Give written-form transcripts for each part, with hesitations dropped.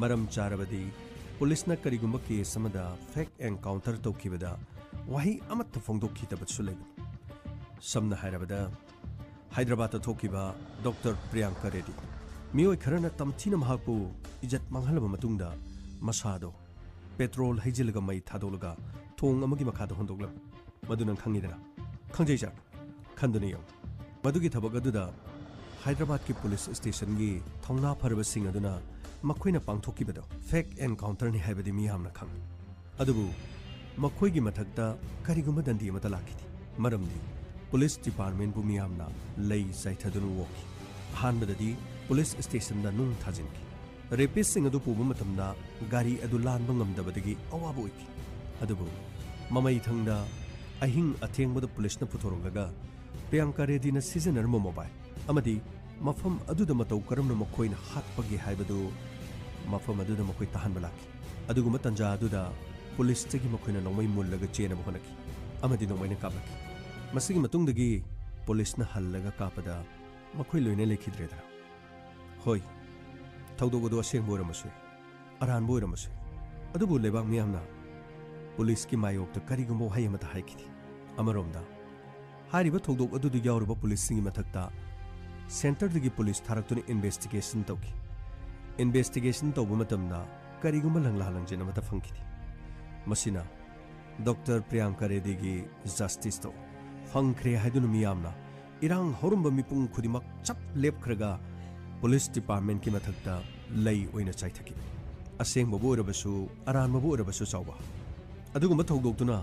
मरम चारबदी पुलिसना करिगुंबा case अमदा fake encounter तौखिबदा वही अमत फोंदोखितबसु लेबनी समना हायरबदा Hyderabad थोकिबा doctor Priyanka Reddy मियोय Kharna तमथिना महापु इज्जत मंगहलबा मतुंगदा मसादो पेट्रोल हैजिलगा मई थादोलगा थोंग अमगी मखादा होंदोगलम मदुनं खंगिदना खंजैजा खंदुनि यम मदुगी थबक अदुदा हैदराबाद की पुलिस स्टेशन की थौना फरबसिंग अदुना मखोइना पांगथोकिबदो फेक एनकाउंटर नि हाइबदि मियामना खंग अदुबु मखोइगी मथक्ता करिगुंबा दंदी अमता लाखिदि मरमदि पुलिस डिपार्टमेंट बु मियामना लई साइथदुनु वोकी हानबददि पुलिस स्टेशन दा नुंग थाजिनकी रेपिस सिंग अदु पुबु मतमदा गाड़ी अदु लानबा ngamdabadagi awabu iki अदुबु ममई थंगदा अहिंग अथेंगबद पुलिसना पुथोरंगगा प्रियंका रेड्डी ना सीजनर मोबाइल अमदी मफम अदुदा मतौ करमना मखोइना हातपगे हाइबदु मफम अदुदा मखोइ तहनबा लाखि अदुगुम तंजा अदुदा पुलिस तगी मखोइना नोमै मुल्लगा चेनबा होनकी अमदी नोमैना कापलकी मसिगी मतुंगदगी पुलिसना हल्लगा कापदा मखोइ लोइना लेखिद्रेदा होय थौदोगदो असेंबो रमसुय अरानबो रमसुय अदुबु लेबांग मियामना पुलिस की मायोक्ता करिगुंबो हायमता हाइकिदि अमरोमदा हारिबा थौदोक अदुदु यावरबा पुलिस सिंगी मथक्ता सेंटर दगी पुलिस थारक्तुनि इन्वेस्टिगेशन तौकी इन्वेस्टिगेशन तौबा मतमदा करिगुंबा लंगलालंजेन मता फंकिदि मसिना डॉक्टर प्रियंका रेड्डी की जस्टिस तो फंख्रे हाइदुनु मियामना इरांग हौरंबा मिपुंग खुदिमक चप लेपख्रगा पुलिस डिपार्टमेंट की मथक्ता लई ओइना चाइथकी असेंबबु ओरबसु अरानबबु ओरबसु चावबा अदुगुंबा थौदोक्तुना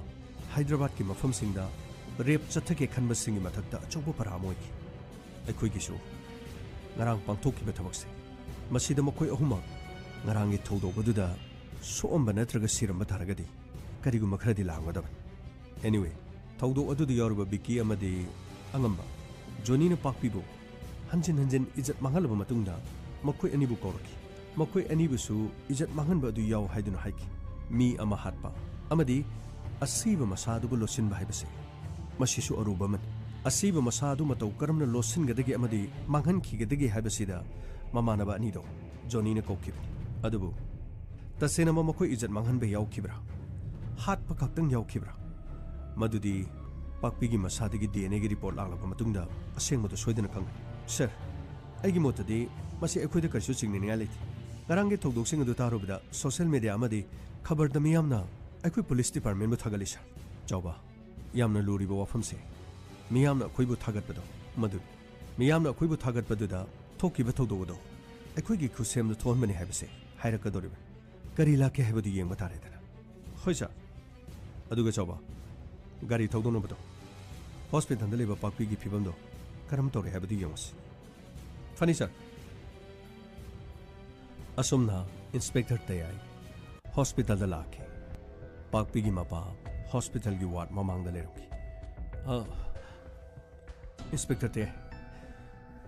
हैदराबाद की मफमसिंगदा रेप चथके खनबसिंगी मथक्ता अचौबा परामोइकी अखोइगिसु ngarang pangthokkiba thabakse masida mokoi ahuma ngarangi thौदोगदुदा सोअम्बा नत्रगा सिरम्बा थारगदि करिगुमा खरदि लांगदब anyway थौदोक अदुदु यावरबा बिकी अमदि अंगम्बा जोनीना पाकपिबो हंजिन हंजिन इज्जत मंगलबा मतुंगदा मखोइ अनिबु कौरकी मखोइ अनिबुसु इज्जत मंगनबा अदु याव हाइदुना हाइकी मी अमा हातपा अमदि असीबा मसादुबु लोसिनबा हाइबसे मसिसु अरुबमन असीबा मसादु मतौ करमना लोसिनगदगी अमदि मंगनखिगदगी हाइबसिदा ममानबा अनिदो जोनीना कौकिबनि अदुबु तसेना मखोइ इज्जत मंगनबा यावखिब्रा हातपा खक्तंग यावखिब्रा मदुदि पाकपिगी मसादगी DNA की रिपोर्ट लांगलबा मतुंगदा असेंगमदु सोइदना खंग सर अगी मोतदी मसी अखोइदा करसु चिंगनिया लेथि ngarang ge thौदोकसिंग अदु तारुबदा सोशल मीडिया अमदि खबर द मियामना अखोइ पुलिस डिपार्टमेंट बु थागलिसा चौबा यामना लुरिबो वाफमसे मियामना अखोइबु थागतबदो मदु मियामना अखोइबु थागतबदुदा थोकिबा थौदोगदो अखोइगी खुसेमदु थोनबनि हाइबसे हाइरकदोरिब करि लाके हाइबदु येंबा तारेदना होइसा अदुगा चौबा गाड़ी थौदोनबदो हॉस्पिटल द लेबा पाकपिगी फिबमदो करम तोरे हाइबदु येंगस फनी सर असुमना इंस्पेक्टर तयाई हॉस्पिटल द लाके पाकपिगी मपा हॉस्पिटल की वार्ड ममांग द लेरुकी इंस्पेक्टर तयाई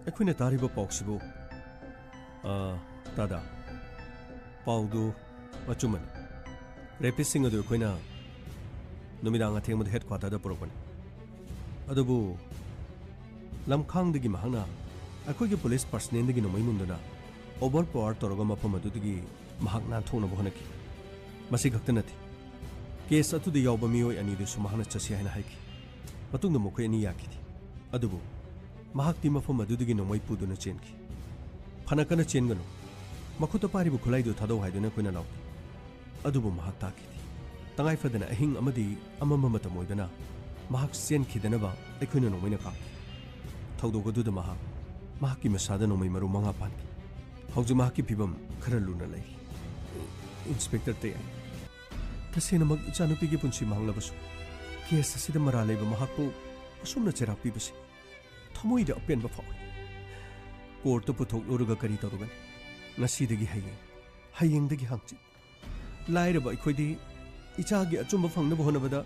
अखुइना तारिबो पाउसिबो दादा पाउदु अचुमन रेपिसिंग अदु अखुइना नुमिदांग अथेंगमद हेडक्वार्टर द पुरकपन अदुबु लमखांगदगी महंगना अखोइगी पुलिस पर्सनेलदगी नोमैमुंदना ओवर पावर तोरगा मफम अदुदगी महक नाथोनबो हनकी मसी खक्ता नथि केस अतुदि यावबा मियोय अनिदुसु महना चसी हाइना हाइकी मतुंगदा मखोइ अनि याखिदि अदुबु महकति मफम अदुदगी नोमै पुदुना चेनकी फनकना चेनगनु मखुता पारिबु खुलाइदु थादौ हाइदुना कोइना लाउ अदुबु महक ताकिदि तंगाइ फदना अहिंग अमदि अमम मतम ओइदना महक चेनखिदनबा अखोइना नोमैना काकी थौदोगदुदा महकि मसादा नोमै मरु मंगा पानकी हौजु महकि फिबम खरा लुना लै इंस्पेक्टर तयाई तसेनमक इचानुपीगी पुंसी मांगलबसु केस असिदा मरा लैबा महकपु असुमना चेराक पिबसे थमोइदा अपेनबा फाउ कोर्ट पुथोकलुरगा करि तरुगन ngasiदगी hayengdagi hangchi lairaba ikhodi ichagi achumba fangnaba honabada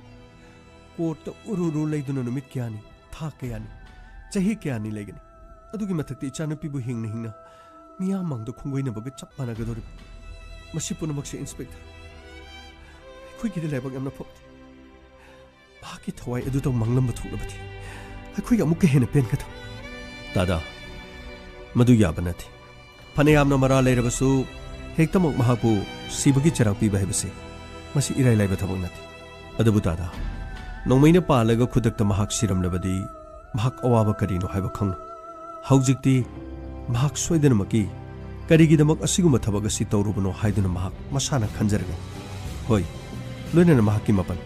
court उरुरु लैदुना नुमित क्यानी था क्यानी चाही क्यानी लेगनी अदुगी मथक्ति इचानुपीबु हिंगना हिंगना मिया मंगदो खुंगोइनबग चप मानगदोरि मसी पुनमक्से इंस्पेक्टर अखोइगिदि लाइबक यamna फोक्ति बाकी थवाई अदुतो मंगलम बथुलबथि अखोइग अमुक हेन पेन कथो दादा मदु याबनथि फने यामना मरा लेरबसु ꯍꯦꯛꯇꯃꯛ ꯃꯍꯥꯛꯄꯨ ꯁꯤꯕꯒꯤ ꯆꯩꯔꯥꯛ ꯄꯤꯕ ꯍꯥꯏꯕꯁꯤ ꯃꯁꯤ ꯏꯔꯥꯏ ꯂꯥꯏꯕ ꯊꯕꯛ ꯅꯠꯇꯦ ꯑꯗꯨꯕꯨ ꯇꯥꯗ ꯅꯣꯡꯃꯩꯅ ꯄꯥꯜꯂꯒ ꯈꯨꯗꯛꯇ ꯃꯍꯥꯛ ꯁꯤꯔꯝꯂꯕꯗꯤ ꯃꯍꯥꯛ ꯑꯋꯥꯕ ꯀꯔꯤꯅꯣ ꯍꯥꯏꯕ ꯈꯪꯅ ꯍꯧꯖꯤꯛꯇꯤ ꯃꯍꯥꯛ ꯁꯣꯏꯗꯅꯃꯛꯀꯤ ꯀꯔꯤꯒꯤꯗꯃꯛ ꯑꯁꯤꯒꯨꯝꯕ ꯊꯕꯛ ꯑꯁꯤ ꯇꯧꯔꯨꯕꯅꯣ ꯍꯥꯏꯗꯨꯅ ꯃꯍꯥꯛ ꯃꯁꯥꯅ ꯈꯟꯖꯔꯒꯅꯤ ꯍꯣꯏ ꯂꯣꯏꯅꯅ ꯃꯍꯥꯛꯀꯤ ꯃꯄꯜ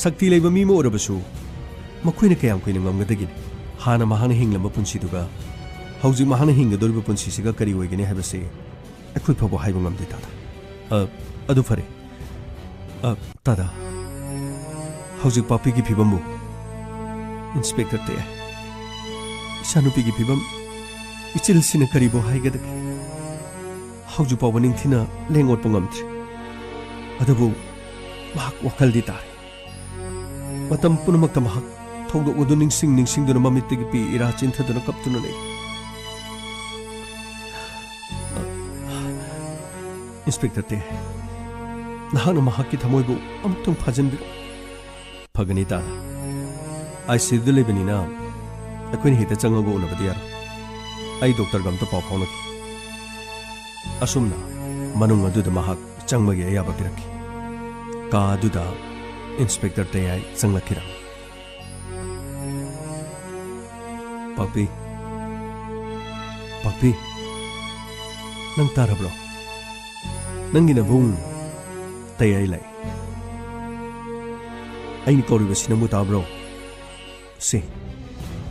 ꯁꯛꯇꯤ ꯂꯩꯕ ꯃꯤ ꯑꯃ ꯑꯣꯏꯔꯕꯁꯨ ꯃꯈꯣꯏꯅ ꯀꯌꯥꯝ ꯀꯨꯏꯅ ꯉꯝꯒꯗꯒꯦ ꯍꯥꯟꯅ ꯃꯍꯥꯛꯅ ꯍꯤꯡꯂꯝꯕ ꯄꯨꯟꯁꯤꯗꯨꯒ ꯍꯧꯖꯤꯛ ꯃꯍꯥꯛꯅ ꯍꯤꯡꯒꯗꯧꯔꯤꯕ ꯄꯨꯟꯁꯤꯁꯤꯒ ꯀꯔꯤ ꯑꯣꯏꯒꯅꯤ ꯍꯥꯏꯕꯁꯤ ꯑꯩꯈꯣꯏ ꯐꯥꯎꯕ ꯍꯥꯏꯕ ꯉꯝꯗꯦ ꯇꯥꯗ ꯑꯗꯨ ꯐꯔꯦ ꯇꯥꯗ ꯍꯧꯖꯤꯛ ꯄꯥꯛꯄꯤꯒꯤ ꯐꯤꯕꯝꯕꯨ ꯏꯟꯁꯄꯦꯛꯇꯔ ꯇꯦ ꯏꯆꯥꯅꯨꯄꯤꯒꯤ ꯐꯤꯕꯝ ꯏꯆꯤꯜꯁꯤꯅ ꯀꯔꯤꯕꯨ ꯍꯥꯏꯒꯗꯒꯦ ꯍꯧꯖꯤꯛ ꯐꯥꯎꯕ ꯅꯤꯡꯊꯤꯅ ꯂꯦꯡꯑꯣꯠꯄ ꯉꯝꯗ꯭ꯔꯤ ꯑꯗꯨꯕꯨ ꯃꯍꯥꯛ ꯋꯥꯈꯜꯗꯤ ꯇꯥꯔꯦ ꯃꯇꯝ ꯄꯨꯝꯅꯃꯛꯇ ꯃꯍꯥꯛ ꯊꯧꯗꯣꯛ ꯑꯗꯨ ꯅꯤꯡꯁꯤꯡꯗꯨꯅ ꯃꯃꯤꯠꯇꯒꯤ ꯄꯤ ꯏꯔꯥ ꯆꯤꯟꯊꯗꯨꯅ ꯀꯞꯇꯨꯅ ꯂꯩ ꯏꯟꯁꯄꯦꯛꯇꯔ ꯇꯦ ꯅꯍꯥꯛꯅ ꯃꯍꯥꯛꯀꯤ ꯊꯃꯣꯏꯕꯨ ꯑꯃꯨꯛꯇꯪ ꯐꯥꯖꯤꯟꯕꯤꯔꯣ ꯐꯒꯅꯤ ꯇꯥꯗ ICUꯗ ꯂꯩꯕꯅꯤꯅ ꯑꯩꯈꯣꯏꯅ ꯍꯦꯛꯇ ꯆꯪꯉꯒ ꯎꯅꯕꯗꯤ ꯌꯥꯔꯣꯏ ꯑꯩ ꯗꯣꯛꯇꯔꯒ ꯑꯝꯇ ꯄꯥꯎ ꯐꯥꯎꯅꯈꯤ ꯑꯁꯨꯝꯅ ꯃꯅꯨꯡ ꯑꯗꯨꯗ ꯃꯍꯥꯛ ꯆꯪꯕꯒꯤ ꯑꯌꯥꯕ ꯄꯤꯔꯛꯈꯤ ꯀꯥ ꯑꯗꯨꯗ ꯏꯟꯁꯄꯦꯛꯇꯔ ꯇꯦꯌꯥꯏ ꯆꯪꯂꯛꯈꯤꯔꯝꯃꯤ ꯄꯥꯛꯄꯤ ꯄꯥꯛꯄꯤ ꯅꯪ ꯇꯥꯔꯕ꯭ꯔꯣ ꯅꯪꯒꯤ ꯅꯕꯨꯡ ꯇꯦꯌꯥꯏ ꯂꯩ ꯑꯩꯅ ꯀꯧꯔꯤꯕꯁꯤ ꯅꯪꯕꯨ ꯇꯥꯕ꯭ꯔꯣ ꯁꯤ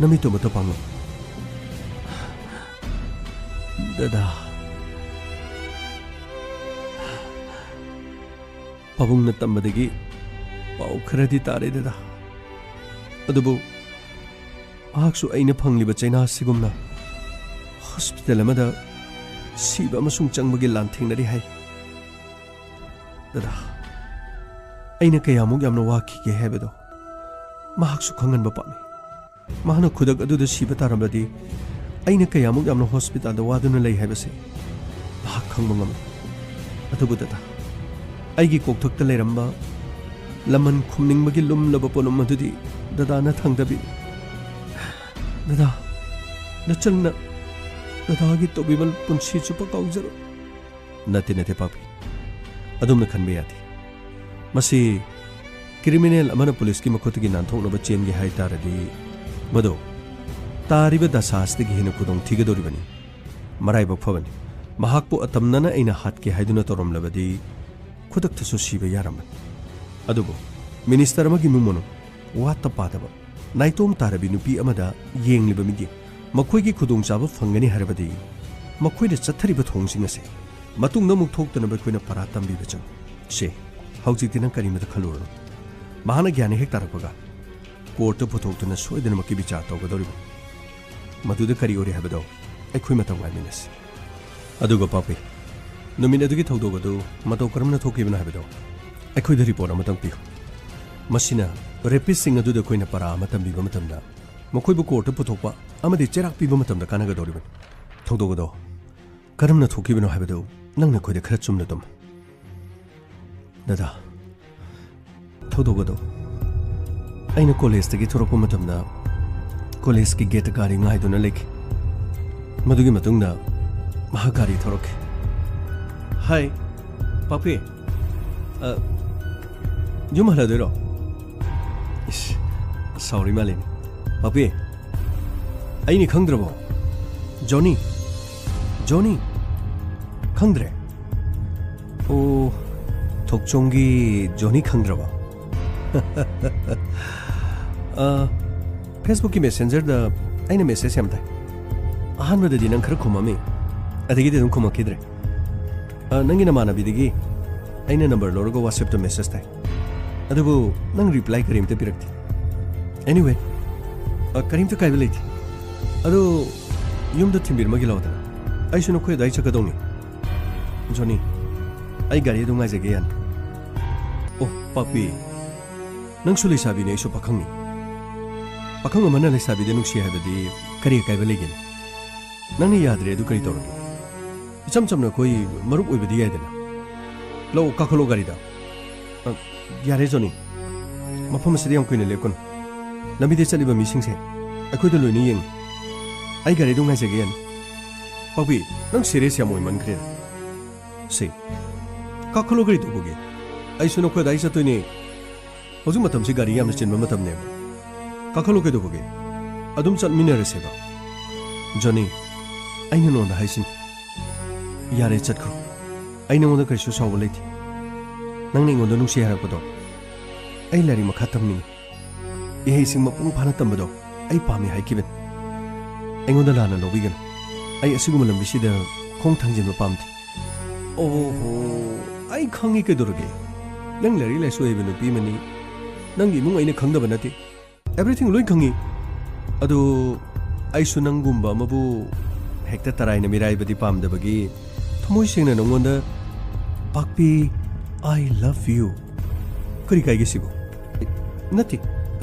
ꯅꯃꯤꯠꯇꯨ ꯑꯃꯠꯇ ꯄꯥꯡꯉꯨ ꯗꯗꯥ ꯄꯥꯕꯨꯡꯅ ꯇꯝꯕꯗꯒꯤ ꯄꯥꯎ ꯈꯔꯗꯤ ꯇꯥꯔꯦ ꯗꯗꯥ ꯑꯗꯨꯕꯨ ꯃꯍꯥꯛꯁꯨ ꯑꯩꯅ ꯐꯪꯂꯤꯕ ꯆꯩꯅꯥ ꯑꯁꯤꯒꯨꯝꯅ ꯍꯣꯁꯄꯤꯇꯥꯜ ꯑꯃꯗ ꯁꯤꯕ ꯑꯃꯁꯨꯡ ꯆꯪꯕꯒꯤ ꯂꯥꯟꯊꯦꯡꯅꯔꯤ ꯍꯥꯏ ꯗꯗꯥ ꯑꯩꯅ ꯀꯌꯥꯃꯨꯛ ꯌꯥꯝꯅ ꯋꯥꯈꯤꯒꯦ ꯍꯥꯏꯕꯗꯣ ꯃꯍꯥꯛꯁꯨ ꯈꯪꯍꯟꯕ ꯄꯥꯝꯃꯤ ꯃꯍꯥꯛꯅ ꯈꯨꯗꯛ ꯑꯗꯨꯗ ꯁꯤꯕ ꯇꯥꯔꯕꯗꯤ ꯑꯩꯅ ꯀꯌꯥꯃꯨꯛ ꯌꯥꯝꯅ ꯍꯣꯁꯄꯤꯇꯥꯜꯗ ꯋꯥꯗꯨꯅ ꯂꯩ ꯍꯥꯏꯕꯁꯤ ꯃꯍꯥꯛ ꯈꯪꯕ ꯉꯝꯃꯤ ꯑꯗꯨꯕꯨ ꯗꯗꯥ ꯑꯩꯒꯤ ꯀꯣꯛꯊꯛꯇ ꯂꯩꯔꯝꯕ ꯂꯃꯟ ꯈꯨꯝꯅꯤꯡꯕꯒꯤ ꯂꯨꯝꯂꯕ ꯄꯣꯠꯂꯨꯝ ꯑꯗꯨꯗꯤ ꯗꯗꯥꯅ ꯊꯥꯡꯗꯕꯤ ꯗꯗꯥ ꯅꯆꯟꯅ ꯗꯗꯥꯒꯤ ꯇꯧꯕꯤꯕ ꯄꯨꯟꯁꯤ ꯆꯨꯞꯄ ꯀꯥꯎꯖꯔꯣꯏ ꯅꯠꯇꯦ ꯄꯥꯄꯤ ꯑꯗꯨꯝꯅ ꯈꯟꯕ ꯌꯥꯗꯦ ꯃꯁꯤ ꯀ꯭ꯔꯤꯃꯤꯅꯦꯜ ꯑꯃꯅ ꯄꯨꯂꯤꯁꯀꯤ ꯃꯈꯨꯠꯇꯒꯤ ꯅꯥꯟꯊꯣꯛꯅꯕ ꯆꯦꯟꯒꯦ ꯍꯥꯏꯇꯥꯔꯗꯤ ꯃꯗꯣ ꯇꯥꯔꯤꯕ ꯗꯁꯥꯁꯤꯗꯒꯤ ꯍꯦꯟꯅ ꯈꯨꯗꯣꯡ ꯊꯤꯒꯗꯧꯔꯤꯕꯅꯤ ꯃꯔꯥꯏꯕꯛ ꯐꯕꯅꯤ ꯃꯍꯥꯛꯄꯨ ꯑꯇꯝꯅꯅ ꯑꯩꯅ ꯍꯥꯠꯀꯦ ꯍꯥꯏꯗꯨꯅ ꯇꯧꯔꯝꯂꯕꯗꯤ ꯈꯨꯗꯛꯇꯁꯨ ꯁꯤꯕ ꯌꯥꯔꯝꯃꯅꯤ ꯑꯗꯨꯕꯨ ꯃꯤꯅꯤꯁꯇꯔ ꯑꯃꯒꯤ ꯏꯃꯨꯡ ꯃꯅꯨꯡ ꯋꯥꯠꯇ ꯄꯥꯗꯕ ꯅꯥꯏꯇꯣꯝ ꯇꯥꯔꯕꯤ ꯅꯨꯄꯤ ꯑꯃꯗ ꯌꯦꯡꯂꯤꯕ ꯃꯤꯠꯌꯦꯡ ꯃꯈꯣꯏꯒꯤ ꯈꯨꯗꯣꯡꯆꯥꯕ ꯐꯪꯒꯅꯤ ꯍꯥꯏꯔꯕꯗꯤ ꯃꯈꯣꯏꯅ ꯆꯠꯊꯔꯤꯕ ꯊꯣꯡꯁꯤꯡ ꯑꯁꯤ ꯃꯇꯨꯡꯗ ꯑꯃꯨꯛ ꯊꯣꯛꯇꯅꯕ ꯑꯩꯈꯣꯏꯅ ꯄꯔꯥ ꯇꯝꯕꯤꯕ ꯆꯪꯏ ꯁꯦ ꯍꯧꯖꯤꯛꯇꯤ ꯅꯪ ꯀꯔꯤꯃꯇ ꯈꯜꯂꯨꯔꯅꯨ ꯃꯍꯥꯛꯅ ꯒ꯭ꯌꯥꯟ ꯍꯦꯛ ꯇꯥꯔꯛꯄꯒ ꯀꯣꯔꯠꯇ ꯄꯨꯊꯣꯛꯇꯨꯅ ꯁꯣꯏꯗꯅꯃꯛꯀꯤ ꯕꯤꯆꯥꯔ ꯇꯧꯒꯗꯧꯔꯤꯕꯅꯤ ꯃꯗꯨꯗ ꯀꯔꯤ ꯑꯣꯏꯔꯦ ꯍꯥꯏꯕꯗꯣ ꯑꯩꯈꯣꯏ ꯃꯇꯝ ꯉꯥꯏꯃꯤꯟꯅꯁꯤ ꯑꯗꯨꯒ ꯄꯥꯄꯤ ꯅꯨꯃꯤꯠ ꯑꯗꯨꯒꯤ ꯊꯧꯗꯣꯛ ꯑꯗꯨ ꯃꯇꯧ ꯀꯔꯝꯅ ꯊꯣꯛꯈꯤꯕꯅꯣ ꯍꯥꯏꯕꯗꯣ ꯑꯩꯈꯣꯏꯗ ꯔꯤꯄꯣꯔꯠ ꯑꯃꯇꯪ ꯄꯤꯌꯨ ꯃꯁꯤꯅ ꯔꯦꯄꯤꯁꯁꯤꯡ ꯑꯗꯨꯗ ꯑꯩꯈꯣꯏꯅ ꯄꯔꯥ ꯑꯃ ꯇꯝꯕꯤꯕ ꯃꯇꯝꯗ ꯃꯈꯣꯏꯕꯨ ꯀꯣꯔꯠꯇ ꯄꯨꯊꯣꯛꯄ ꯑꯃꯗꯤ ꯆꯩꯔꯥꯛ ꯄꯤꯕ ꯃꯇꯝꯗ ꯀꯥꯟꯅꯒꯗꯧꯔꯤꯕꯅꯤ ꯊꯧꯗꯣꯛ ꯑꯗꯣ ꯀꯔꯝꯅ ꯊꯣꯛꯈꯤꯕꯅꯣ ꯍꯥꯏꯕꯗꯨ ꯅꯪꯅ ꯑꯩꯈꯣꯏꯗ ꯈꯔ ꯆꯨꯝꯅ ꯇꯝꯃꯨ ꯗꯗꯥ ꯊꯧꯗꯣꯛ ꯑꯗꯣ ꯑꯩꯅ ꯀꯣꯂꯦꯖꯇꯒꯤ ꯊꯣꯔꯛꯄ ꯃꯇꯝꯗ ꯀꯣꯂꯦꯖꯀꯤ ꯒꯦꯠꯇ ꯒꯥꯔꯤ ꯉꯥꯏꯗꯨꯅ ꯂꯩꯈꯤ ꯃꯗꯨꯒꯤ ꯃꯇꯨꯡꯗ ꯃꯍꯥꯛ ꯒꯥꯔꯤ ꯊꯧꯔꯛꯈꯤ ꯍꯥꯏ ꯄꯥꯄꯤ ꯌꯨꯝ ꯍꯜꯂꯗꯣꯏꯔꯣ ꯏꯁ ꯁꯥꯎꯔꯤ ꯃꯥꯜꯂꯤꯅꯤ ꯄꯥꯄꯤ ꯑꯩꯅꯤ ꯈꯪꯗ꯭ꯔꯕꯣ ꯖꯣꯅꯤ ꯈꯪꯗ꯭ꯔꯦ ꯑꯣ ꯊꯣꯛꯆꯣꯡꯒꯤ ꯖꯣꯅꯤ ꯈꯪꯗ꯭ꯔꯕꯣ ꯐꯦꯁꯕꯨꯛꯀꯤ ꯃꯦꯁꯦꯟꯖꯔꯗ ꯑꯩꯅ ꯃꯦꯁꯦꯖ ꯌꯥꯝ ꯊꯥꯏ ꯑꯍꯥꯟꯕꯗꯗꯤ ꯅꯪ ꯈꯔ ꯈꯨꯝꯃꯝꯃꯤ ꯑꯗꯒꯤꯗꯤ ꯑꯗꯨꯝ ꯈꯨꯝꯃꯛꯈꯤꯗ꯭ꯔꯦ ꯅꯪꯒꯤ ꯅꯃꯥꯟꯅꯕꯤꯗꯒꯤ ꯑꯩꯅ ꯅꯝꯕꯔ ꯂꯧꯔꯒ ꯋꯥꯆꯦꯞꯇ ꯃꯦꯁꯦꯖ ꯊꯥꯏ ꯑꯗꯨꯕꯨ ꯅꯪ ꯔꯤꯄ꯭ꯂꯥꯏ ꯀꯔꯤꯝꯇ ꯄꯤꯔꯛꯇꯦ ꯑꯦꯅꯤꯋꯦ ꯀꯔꯤꯝꯇ ꯀꯥꯏꯕ ꯂꯩꯇꯦ ꯑꯗꯨ ꯌꯨꯝꯗ ꯊꯤꯟꯕꯤꯔꯝꯃꯒꯦ ꯂꯥꯛꯑꯣꯗꯅ ꯑꯩꯁꯨ ꯅꯈꯣꯏ ꯑꯗꯨꯋꯥꯏ ꯆꯠꯀꯗꯧꯅꯤ ꯖꯣꯅꯤ ꯑꯩ ꯒꯥꯔꯤ ꯑꯗꯨꯝ ꯉꯥꯏꯖꯒꯦ ꯌꯥꯅꯤ ꯑꯣ ꯄꯥꯄꯤ ꯅꯪꯁꯨ ꯂꯩꯁꯥꯕꯤꯅꯤ ꯑꯩꯁꯨ ꯄꯥꯈꯪꯅꯤ ꯄꯥꯈꯪ ꯑꯃꯅ ꯂꯩꯁꯥꯕꯤꯗ ꯅꯨꯡꯁꯤ ꯍꯥꯏꯕꯗꯤ ꯀꯔꯤ ꯑꯀꯥꯏꯕ ꯂꯩꯒꯦ ꯅꯪꯅ ꯌꯥꯗ꯭ꯔꯦ ꯑꯗꯨ ꯀꯔꯤ ꯇꯧꯔꯒꯦ ꯏꯆꯝ ꯆꯝꯅ ꯑꯩꯈꯣꯏ ꯃꯔꯨꯞ ꯑꯣꯏꯕꯗꯤ ꯌꯥꯏꯗꯅ ꯂꯧ ꯀꯥꯈꯠꯂꯣ ꯒꯥꯔꯤꯗ ꯌꯥꯔꯦ ꯖꯣꯅꯤ ꯃꯐꯝ ꯑꯁꯤꯗ ꯌꯥꯝ ꯀꯨꯏꯅ ꯂꯦꯞꯀꯅꯨ ꯂꯝꯕꯤꯗ ꯆꯠꯂꯤꯕ ꯃꯤꯁꯤꯡꯁꯦ ꯑꯩꯈꯣꯏꯗ ꯂꯣꯏꯅ ꯌꯦꯡꯉꯤ ꯑꯩ ꯒꯥꯔꯤ ꯑꯗꯨꯝ ꯉꯥꯏꯖꯒꯦ ꯌꯥꯅꯤ ꯄꯥꯛꯄꯤ ꯅꯪ ꯁꯤꯔꯤꯌꯁ ꯌꯥꯝ ꯑꯣꯏꯃꯟꯈ꯭ꯔꯦꯗ ꯁꯤ ꯀꯥꯈꯠꯂꯣ ꯀꯔꯤ ꯇꯧꯕꯒꯦ ꯑꯩꯁꯨ ꯅꯈꯣꯏꯗ ꯑꯩ ꯆꯠꯇꯣꯏꯅꯦ ꯍꯧꯖꯤꯛ ꯃꯇꯝꯁꯤ ꯒꯥꯔꯤ ꯌꯥꯝꯅ ꯆꯤꯟꯕ ꯃꯇꯝꯅꯦꯕ ꯀꯥꯈꯠꯂꯣ ꯀꯩꯗꯧꯕꯒꯦ ꯑꯗꯨꯝ ꯆꯠꯃꯤꯟꯅꯔꯁꯦꯕ ꯖꯣꯅꯤ ꯑꯩꯅ ꯅꯉꯣꯟꯗ ꯍꯥꯏꯁꯤꯅꯤ ꯌꯥꯔꯦ ꯆꯠꯈ꯭ꯔꯣ ꯑꯩ ꯅꯉꯣꯟꯗ ꯀꯔꯤꯁꯨ ꯁꯥꯎꯕ ꯂꯩꯇꯦ ꯅꯪꯅ ꯑꯩꯉꯣꯟꯗ ꯅꯨꯡꯁꯤ ꯍꯥꯏꯔꯛꯄꯗꯣ ꯑꯩ ꯂꯥꯏꯔꯤꯛ ꯃꯈꯥ ꯇꯝꯅꯤꯡꯉꯤ ꯏꯍꯩꯁꯤꯡ ꯃꯄꯨꯡ ꯐꯥꯅ ꯇꯝꯕꯗꯣ ꯑꯩ ꯄꯥꯝꯃꯤ ꯍꯥꯏꯈꯤꯕꯅꯤ ꯑꯩꯉꯣꯟꯗ ꯂꯥꯟꯅ ꯂꯧꯕꯤꯒꯅꯨ ꯑꯩ ꯑꯁꯤꯒꯨꯝꯕ ꯂꯝꯕꯤꯁꯤꯗ ꯈꯣꯡ ꯊꯥꯡꯖꯤꯟꯕ ꯄꯥꯝꯗꯦ ꯑꯣꯍꯣ ꯑꯩ ꯈꯪꯉꯤ ꯀꯩꯗꯧꯔꯒꯦ ꯅꯪ ꯂꯥꯏꯔꯤꯛ ꯂꯥꯏꯁꯨ ꯍꯩꯕ ꯅꯨꯄꯤ ꯑꯃꯅꯤ ꯅꯪꯒꯤ ꯏꯃꯨꯡ ꯑꯩꯅ ꯈꯪꯗꯕ ꯅꯠꯇꯦ ꯑꯦꯚ꯭ꯔꯤꯊꯤꯡ ꯂꯣꯏ ꯈꯪꯉꯤ ꯑꯗꯨ ꯑꯩꯁꯨ ꯅꯪꯒꯨꯝꯕ ꯑꯃꯕꯨ ꯍꯦꯛꯇ ꯇꯔꯥꯏꯅ ꯃꯤꯔꯥꯏꯕꯗꯤ ꯄꯥꯝꯗꯕꯒꯤ ꯊꯃꯣꯏ ꯁꯦꯡꯅ ꯅꯉꯣꯟꯗ ꯄꯥꯛꯄꯤ ꯑꯥꯏ ꯂꯚ ꯌꯨ ꯀꯔꯤ ꯀꯥꯏꯒꯦ ꯁꯤꯕꯨ ꯅꯠꯇꯦ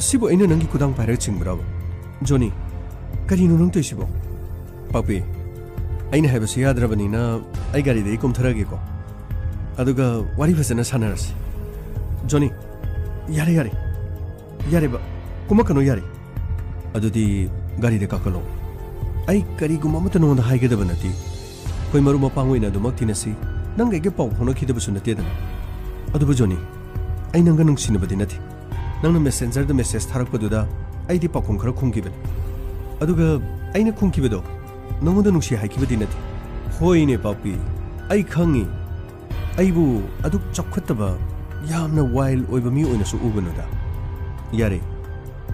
ꯁꯤꯕꯨ ꯑꯩꯅ ꯅꯪꯒꯤ ꯈꯨꯗꯥꯡ ꯄꯥꯏꯔꯒ ꯆꯤꯡꯕ꯭ꯔꯕ ꯖꯣꯅꯤ ꯀꯔꯤꯅꯣ ꯅꯪ ꯇꯧꯏꯁꯤꯕꯣ ꯄꯥꯛꯄꯤ ꯑꯩꯅ ꯍꯥꯏꯕꯁꯤ ꯌꯥꯗ꯭ꯔꯕꯅꯤꯅ ꯑꯩ ꯒꯥꯔꯤꯗꯒꯤ ꯀꯨꯝꯊꯔꯒꯦꯀꯣ ꯑꯗꯨꯒ ꯋꯥꯔꯤ ꯐꯖꯅ ꯁꯥꯟꯅꯔꯁꯤ ꯖꯣꯅꯤ ꯌꯥꯔꯦ ꯌꯥꯔꯦ ꯌꯥꯔꯦꯕ ꯀꯨꯝꯃꯛꯀꯅꯣ ꯌꯥꯔꯦ ꯑꯗꯨꯗꯤ ꯒꯥꯔꯤꯗ ꯀꯥꯈꯠꯂꯣ ꯑꯩ ꯀꯔꯤꯒꯨꯝꯕ ꯑꯃꯠꯇ ꯅꯉꯣꯟꯗ ꯍꯥꯏꯒꯗꯕ ꯅꯠꯇꯦ ꯑꯩꯈꯣꯏ ꯃꯔꯨꯞ ꯃꯄꯥꯡ ꯑꯣꯏꯅ ꯑꯗꯨꯃꯛ ꯇꯤꯟꯅꯁꯤ ꯅꯪꯒ ꯑꯩꯒ ꯄꯥꯎ ꯐꯥꯎꯅꯈꯤꯗꯕꯁꯨ ꯅꯠꯇꯦꯗꯅ ꯑꯗꯨꯕꯨ ꯖꯣꯅꯤ ꯑꯩ ꯅꯪꯒ ꯅꯨꯡꯁꯤꯅꯕꯗꯤ ꯅꯠꯇꯦ ꯅꯪꯅ ꯃꯦꯁꯦꯟꯖꯔꯗ ꯃꯦꯁꯦꯖ ꯊꯥꯔꯛꯄꯗꯨꯗ ꯑꯩꯗꯤ ꯄꯥꯎꯈꯨꯝ ꯈꯔ ꯈꯨꯝꯈꯤꯕꯅꯤ ꯑꯗꯨꯒ ꯑꯩꯅ ꯈꯨꯝꯈꯤꯕꯗꯣ ꯅꯉꯣꯟꯗ ꯅꯨꯡꯁꯤ ꯍꯥꯏꯈꯤꯕꯗꯤ ꯅꯠꯇꯦ ꯍꯣꯏꯅꯦ ꯄꯥꯛꯄꯤ ꯑꯩ ꯈꯪꯉꯤ ꯑꯩꯕꯨ ꯑꯗꯨꯛ ꯆꯥꯎꯈꯠꯇꯕ ꯌꯥꯝꯅ ꯋꯥꯏꯜ ꯑꯣꯏꯕ ꯃꯤ ꯑꯣꯏꯅꯁꯨ ꯎꯕꯅꯨꯗ ꯌꯥꯔꯦ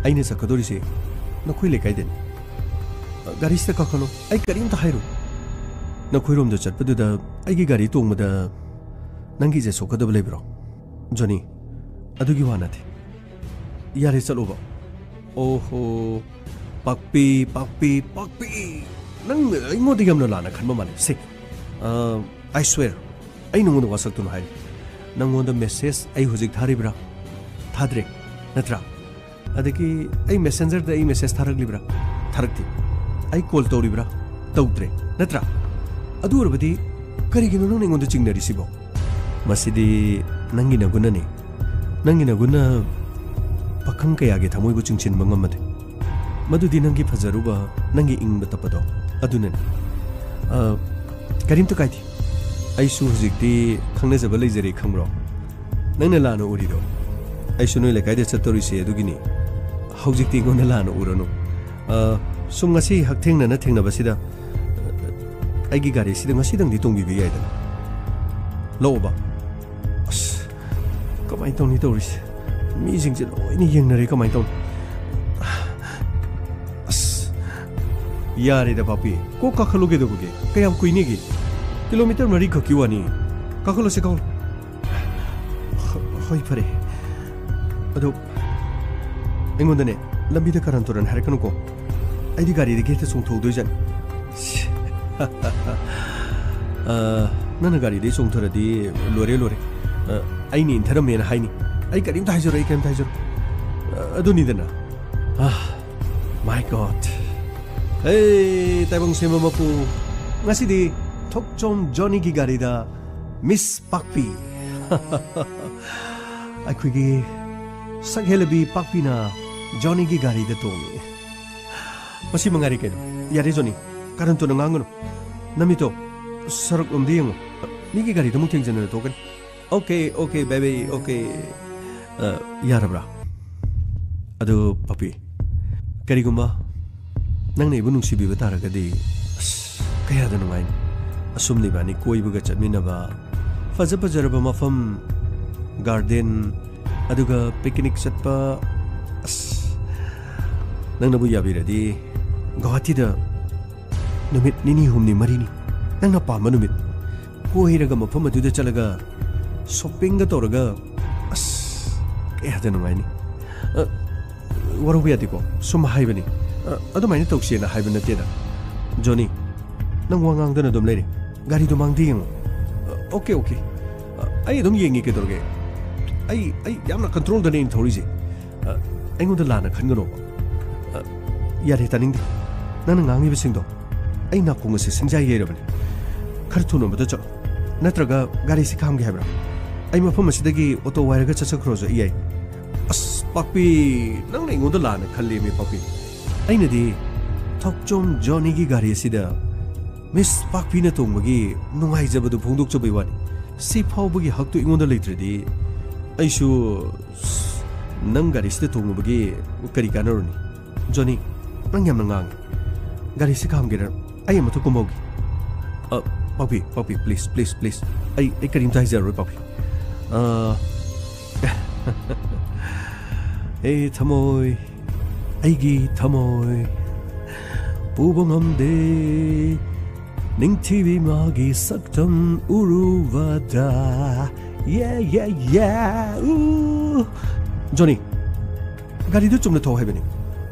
ꯑꯩꯅ ꯆꯠꯀꯗꯧꯔꯤꯁꯦ ꯅꯈꯣꯏ ꯂꯩꯀꯥꯏꯗꯅꯤ ꯒꯥꯔꯤꯁꯤꯗ ꯀꯥꯈꯠꯂꯣ ꯑꯩ ꯀꯔꯤꯝꯇ ꯍꯥꯏꯔꯣꯏ ꯅꯈꯣꯏꯔꯣꯝꯗ ꯆꯠꯄꯗꯨꯗ ꯑꯩꯒꯤ ꯒꯥꯔꯤ ꯇꯣꯡꯕꯗ ꯅꯪꯒꯤ ꯏꯖꯠ ꯁꯣꯛꯀꯗꯕ ꯂꯩꯕ꯭ꯔꯣ ꯖꯣꯅꯤ ꯑꯗꯨꯒꯤ ꯋꯥ ꯅꯠꯇꯦ ꯌꯥꯔꯦ ꯆꯠꯂꯣꯕ ꯑꯣꯍꯣ ꯄꯥꯛꯄꯤ ꯄꯥꯛꯄꯤ ꯄꯥꯛꯄꯤ ꯅꯪ ꯑꯩꯉꯣꯟꯗ ꯌꯥꯝꯅ ꯂꯥꯟꯅ ꯈꯟꯕ ꯃꯥꯜꯂꯦ ꯁꯦ ꯑꯥꯏ ꯁ꯭ꯋꯦꯔ ꯑꯩ ꯅꯉꯣꯟꯗ ꯋꯥꯁꯛꯇꯨꯅ ꯍꯥꯏꯔꯤ ꯅꯪꯉꯣꯟꯗ ꯃꯦꯁꯦꯖ ꯑꯩ ꯍꯧꯖꯤꯛ ꯊꯥꯔꯤꯕ꯭ꯔꯥ ꯊꯥꯗ꯭ꯔꯦ ꯅꯠꯇ꯭ꯔꯥ ꯑꯗꯒꯤ ꯑꯩ ꯃꯦꯁꯦꯟꯖꯔꯗ ꯑꯩ ꯃꯦꯁꯦꯖ ꯊꯥꯔꯛꯂꯤꯕ꯭ꯔꯥ ꯊꯥꯔꯛꯇꯦ ꯑꯩ ꯀꯣꯜ ꯇꯧꯔꯤꯕ꯭ꯔꯥ ꯇꯧꯗ꯭ꯔꯦ ꯅꯠꯇ꯭ꯔꯥ ꯑꯗꯨ ꯑꯣꯏꯔꯕꯗꯤ ꯀꯔꯤꯒꯤꯅꯣ ꯅꯪꯅ ꯑꯩꯉꯣꯟꯗ ꯆꯤꯡꯅꯔꯤꯁꯤꯕꯣ ꯃꯁꯤꯗꯤ ꯅꯪꯒꯤ ꯅꯒꯨꯟꯅꯅꯤ ꯅꯪꯒꯤ ꯅꯒꯨꯟꯅ ꯄꯥꯈꯪ ꯀꯌꯥꯒꯤ ꯊꯃꯣꯏꯕꯨ ꯆꯤꯡꯁꯤꯟꯕ ꯉꯝꯃꯗꯦ ꯃꯗꯨꯗꯤ ꯅꯪꯒꯤ ꯐꯖꯔꯨꯕ ꯅꯪꯒꯤ ꯏꯪꯕ ꯇꯞꯄꯗꯣ ꯑꯗꯨꯅꯅꯤ ꯀꯔꯤꯝꯇ ꯀꯥꯏꯗꯦ ꯑꯩꯁꯨ ꯍꯧꯖꯤꯛꯇꯤ ꯈꯪꯅꯖꯕ ꯂꯩꯖꯔꯦ ꯈꯪꯕ꯭ꯔꯣ ꯅꯪꯅ ꯂꯥꯟꯅ ꯎꯔꯤꯗꯣ ꯑꯩꯁꯨ ꯅꯣꯏ ꯂꯩꯀꯥꯏꯗ ꯆꯠꯇꯧꯔꯤꯁꯦ ꯑꯗꯨꯒꯤꯅꯤ ꯍꯧꯖꯤꯛꯇꯤ ꯑꯩꯉꯣꯟꯗ ꯂꯥꯟꯅ ꯎꯔꯅꯨ ꯁꯨꯝ ꯉꯁꯤ ꯍꯛꯊꯦꯡꯅꯅ ꯊꯦꯡꯅꯕꯁꯤꯗ ꯑꯩꯒꯤ ꯒꯥꯔꯤꯁꯤꯗ ꯉꯁꯤꯗꯪꯗꯤ ꯇꯣꯡꯕꯤꯕ ꯌꯥꯏꯗꯅ ꯂꯧꯕ ꯑꯁ ꯀꯃꯥꯏꯅ ꯇꯧꯅꯤ ꯇꯧꯔꯤꯁꯦ ꯃꯤꯁꯤꯡꯁꯦ ꯂꯣꯏꯅ ꯌꯦꯡꯅꯔꯦ ꯀꯃꯥꯏꯅ ꯇꯧꯅꯤ ꯑꯁ ꯌꯥꯔꯦꯗ ꯄꯥꯄꯤ ꯀꯣꯛ ꯀꯥꯈꯠꯂꯨ ꯀꯩꯗꯧꯕꯒꯦ ꯀꯌꯥꯝ ꯀꯨꯏꯅꯤꯒꯦ ꯀꯤꯂꯣꯃꯤꯇꯔ 4 ꯈꯛꯀꯤ ꯋꯥꯅꯤ ꯀꯥꯈꯠꯂꯁꯤ ꯀꯥꯈꯠꯂꯣ ꯍꯣꯏ ꯐꯔꯦ ꯑꯗꯣ ꯑꯩꯉꯣꯟꯗꯅꯦ ꯂꯝꯕꯤꯗ ꯀꯔꯟ ꯇꯨꯔꯟ ꯍꯥꯏꯔꯛꯀꯅꯨꯀꯣ ꯑꯩꯗꯤ ꯒꯥꯔꯤꯗꯒꯤ ꯍꯦꯛꯇ ꯆꯣꯡꯊꯣꯛꯗꯣꯏꯖꯥꯠꯅꯤ ꯅꯪꯅ ꯒꯥꯔꯤꯗꯒꯤ ꯆꯣꯡꯊꯔꯗꯤ ꯂꯣꯏꯔꯦ ꯂꯣꯏꯔꯦ ꯑꯩꯅ ꯏꯟꯊꯔꯝꯃꯦꯅ ꯍꯥꯏꯅꯤ ꯑꯩ ꯀꯔꯤꯝꯇ ꯍꯥꯏꯖꯔꯣ ꯑꯩ ꯀꯔꯤꯝꯇ ꯍꯥꯏꯖꯔꯣ ꯑꯗꯨꯅꯤꯗꯅ ꯃꯥꯏ ꯒꯣꯠ ꯍꯦ ꯇꯥꯏꯕꯪ ꯁꯦꯝꯕ ꯃꯄꯨ ꯉꯁꯤꯗꯤ ꯊꯣꯛꯆꯣꯝ ꯖꯣꯅꯤꯒꯤ ꯒꯥꯔꯤꯗ ꯃꯤꯁ ꯄꯥꯛꯄꯤ ꯑꯩꯈꯣꯏꯒꯤ ꯁꯛꯍꯦꯜꯂꯕꯤ ꯄꯥꯛꯄꯤꯅ ꯖꯣꯅꯤꯒꯤ ꯒꯥꯔꯤꯗ ꯇꯣꯡꯉꯤ ꯃꯁꯤ ꯃꯉꯥꯏꯔꯦ ꯀꯩꯅꯣ ꯌꯥꯔꯦ ꯖꯣꯅꯤ ꯀꯔꯟ ꯇꯨꯅ ꯉꯥꯡꯒꯅꯨ ꯅꯃꯤꯠꯇꯣ ꯁꯔꯛ ꯂꯣꯝꯗ ꯌꯦꯡꯉꯨ ꯃꯤꯒꯤ ꯒꯥꯔꯤꯗ ꯑꯃꯨꯛ ꯊꯦꯡꯖꯟꯅ ꯇꯣꯛꯀꯅꯤ ꯑꯣꯀꯦ ꯑꯣꯀꯦ ꯕꯦꯕꯤ ꯑꯣꯀꯦ ꯌꯥꯔꯕ꯭ꯔꯥ ꯑꯗꯨ ꯄꯥꯄꯤ ꯀꯔꯤꯒꯨꯝꯕ ꯅꯪꯅ ꯑꯩꯕꯨ ꯅꯨꯡꯁꯤꯕꯤꯕ ꯇꯥꯔꯒꯗꯤ ꯑꯁ ꯀꯌꯥꯗ ꯅꯨꯡꯉꯥꯏꯅꯤ ꯑꯁꯨꯝꯅ ꯏꯕꯥꯅꯤ ꯀꯣꯏꯕꯒ ꯆꯠꯃꯤꯟꯅꯕ ꯐꯖ ꯐꯖꯔꯕ ꯃꯐꯝ ꯒꯥꯔꯗꯦꯟ ꯑꯗꯨꯒ ꯄꯤꯛꯅꯤꯛ ꯆꯠꯄ ꯑꯁ ꯅꯪꯅꯕꯨ ꯌꯥꯕꯤꯔꯗꯤ ꯒꯨꯋꯥꯍꯥꯇꯤꯗ ꯅꯨꯃꯤꯠ 2 3 4 ꯅꯪꯅ ꯄꯥꯝꯕ ꯅꯨꯃꯤꯠ ꯀꯣꯏꯔꯒ ꯃꯐꯝ ꯑꯗꯨꯗ ꯆꯠꯂꯒ ꯁꯣꯞꯄꯤꯡꯒ ꯇꯧꯔꯒ ꯑꯁ ꯀꯌꯥꯗ ꯅꯨꯡꯉꯥꯏꯅꯤ ꯋꯥꯔꯧꯕ ꯌꯥꯗꯦꯀꯣ ꯁꯨꯝ ꯍꯥꯏꯕꯅꯤ ꯑꯗꯨꯃꯥꯏꯅ ꯇꯧꯁꯦꯅ ꯍꯥꯏꯕ ꯅꯠꯇꯦꯗ ꯖꯣꯅꯤ ꯅꯪ ꯋꯥ ꯉꯥꯡꯗꯅ ꯑꯗꯨꯝ ꯂꯩꯔꯦ ꯒꯥꯔꯤꯗꯣ ꯃꯥꯡꯗ ꯌꯦꯡꯉꯨ ꯑꯣꯀꯦ ꯑꯣꯀꯦ ꯑꯩ ꯑꯗꯨꯝ ꯌꯦꯡꯉꯤ ꯀꯩꯗꯧꯔꯒꯦ ꯑꯩ ꯌꯥꯝꯅ ꯀꯟꯇ꯭ꯔꯣꯜꯗꯅꯦ ꯑꯩꯅ ꯊꯧꯔꯤꯁꯦ ꯑꯩꯉꯣꯟꯗ ꯂꯥꯟꯅ ꯈꯟꯒꯅꯣꯕ ꯌꯥꯔꯦ ꯇꯥꯅꯤꯡꯗꯦ ꯅꯪꯅ ꯉꯥꯡꯉꯤꯕꯁꯤꯡꯗꯣ ꯑꯩ ꯅꯥꯀꯣꯡ ꯑꯁꯤ ꯁꯤꯡꯖꯥꯏ ꯌꯩꯔꯕꯅꯤ ꯈꯔ ꯊꯨꯅ ꯑꯃꯗ ꯆꯠꯂꯣ ꯅꯠꯇ꯭ꯔꯒ ꯒꯥꯔꯤꯁꯤ ꯈꯥꯝꯒꯦ ꯍꯥꯏꯕ꯭ꯔꯥ ꯑꯩ ꯃꯐꯝ ꯑꯁꯤꯗꯒꯤ ꯑꯣꯇꯣ ꯋꯥꯏꯔꯒ ꯆꯠꯆꯈ꯭ꯔꯣꯁꯨ ꯌꯥꯏ ꯑꯁ ꯄꯥꯛꯄꯤ ꯅꯪꯅ ꯑꯩꯉꯣꯟꯗ ꯂꯥꯟꯅ ꯈꯜꯂꯦꯃꯤ ꯄꯥꯛꯄꯤ ꯑꯩꯅꯗꯤ ꯊꯣꯛꯆꯣꯝ ꯖꯣꯅꯤꯒꯤ ꯒꯥꯔꯤ ꯑꯁꯤꯗ ꯃꯤꯁ ꯄꯥꯛꯄꯤꯅ ꯇꯣꯡꯕꯒꯤ ꯅꯨꯡꯉꯥꯏꯖꯕꯗꯨ ꯐꯣꯡꯗꯣꯛꯆꯕꯩ ꯋꯥꯅꯤ ꯁꯤ ꯐꯥꯎꯕꯒꯤ ꯍꯛꯇꯨ ꯑꯩꯉꯣꯟꯗ ꯂꯩꯇ꯭ꯔꯗꯤ ꯑꯩꯁꯨ ꯅꯪ ꯒꯥꯔꯤꯁꯤꯗ ꯇꯣꯡꯉꯨꯕꯒꯤ ꯀꯔꯤ ꯀꯥꯟꯅꯔꯨꯅꯤ ꯖꯣꯅꯤ ꯅꯪ ꯌꯥꯝꯅ ꯉꯥꯡꯉꯦ ꯒꯥꯔꯤꯁꯤ ꯈꯥꯝꯒꯦꯔꯥ ꯑꯩ ꯑꯃꯨꯛꯇ ꯀꯨꯝꯍꯧꯒꯦ ꯄꯥꯎꯄꯤ ꯄ꯭ꯂꯤꯁ ꯑꯩ ꯀꯔꯤꯝꯇ ꯍꯥꯏꯖꯔꯔꯣꯏ ꯄꯥꯎꯄꯤ ꯑꯩ ꯊꯃꯣꯏ ꯑꯩꯒꯤ ꯊꯃꯣꯏ ꯄꯨꯕ ꯉꯝꯗꯦ ꯅꯤꯡꯊꯤꯕꯤ ꯃꯥꯒꯤ ꯁꯛꯇꯝ ꯎꯔꯨꯕꯗ ꯖꯣꯅꯤ ꯒꯥꯔꯤꯗꯨ ꯆꯨꯝꯅ ꯊꯧ ꯍꯥꯏꯕꯅꯤ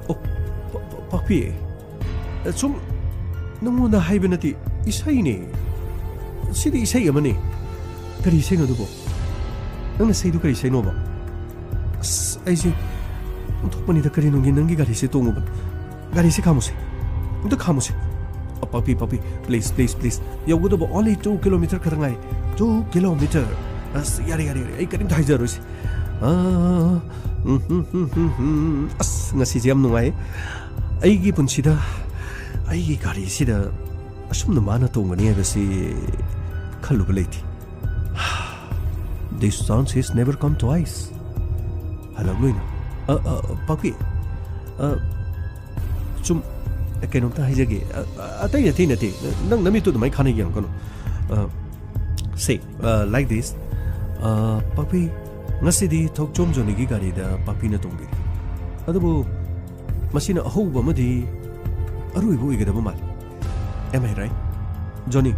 ꯑꯣ ꯄꯥꯛꯄꯤ ꯁꯨꯝ ꯅꯪꯉꯣꯟꯗ ꯍꯥꯏꯕ ꯅꯠꯇꯦ 이사이네 시디 이사이 어머니 그리 이사이노 두고 너는 세이도 그리 이사이노 봐 아이지 덕분이다 그리 농기 능기 가리시 똥우번 가리시 가무세 너 가무세 papi please 여기도 뭐 only 2 kilometer 가랑아이 2 kilometer 야리 이 그림 다 이자로시 ngasi jam nungai aigi punsida aigi gari sida asumna mana tongani habasi khaluba leiti this chance is never come twice halagloina papi sum kainom ta haijage atai nati nang nami tu mai khani yang kono say like this papi ngasidi thokchom joni gi gari da papi na tongbi adubu masina ahoba madi aruibu igada mal am I right Johnny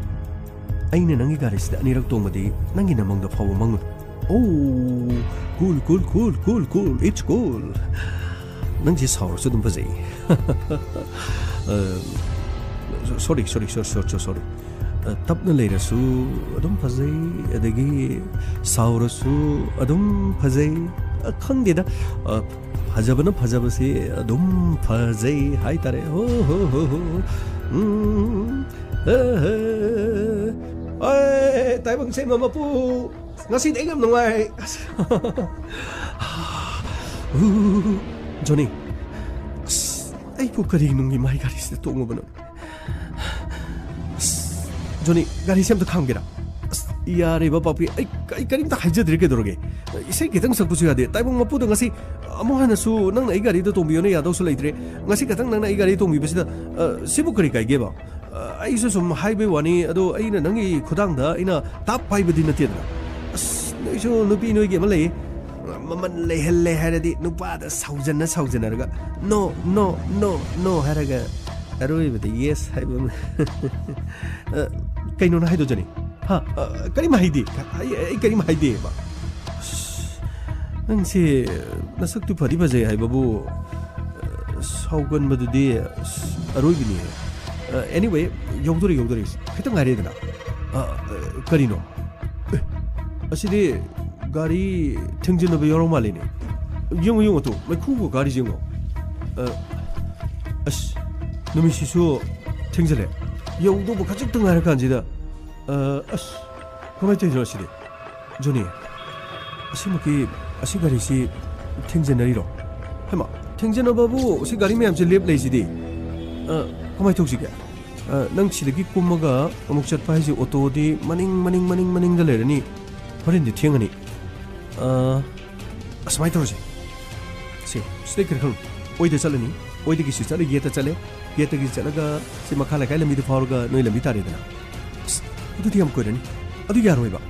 aina nangi gari sida anirak tongmadi nangi namang da phaw mang oh cool it's cool nangji saur su dum bazai sorry tapna leirasu adum phazai adagi saurasu adum phazai khangdeda phajabase adum phazai hai tare ho ai taibang sen mama pu ngasi dengam nungai Johnny ai pu kari nungi mai gari se tongo bana Johnny gari sem to khamgera yare ba papi ai karim ta haija dire ke dorge isai ketang sakpu su yade taibang mapu da ngasi among hana su nang ai gari da tongbiyo ne yadaw su leitre ngasi katang nang ai gari tongbi basida sibu kari kai ge ba ai su sum highway wani ado ai na nangi khudang da ina tap pai badi na tiadra nei su nupi noi ge ma lei maman lehelle haradi nupa da saujana raga no haraga aroi bada yes haiba kaino na haido jani ha karim haidi ai karim haidi ba nang se nasak tu phadi bajai hai babu saugan madudi aroi bini anyway yogdori khitang ngari dana karino asidi gari thengjina ba yorong malini yung to mai khu gari jingo as numi sisu thengjale yogdo ba khajik tang ngara kanjida as kamai tejro sidi joni asimaki asi gari si thengjinariro hema thengjina babu si gari me amse lep leisidi kamai thoksige nang chilagi kumaga amuk chatpa haisi auto di maning da lerani horin di thengani asmai tawse se sticker khang oide chalani oide gi chale yeta chale yeta gi chalaga se makhala kai lambi da farga noi lambi tare dana adu diam koirani adu yaroi ba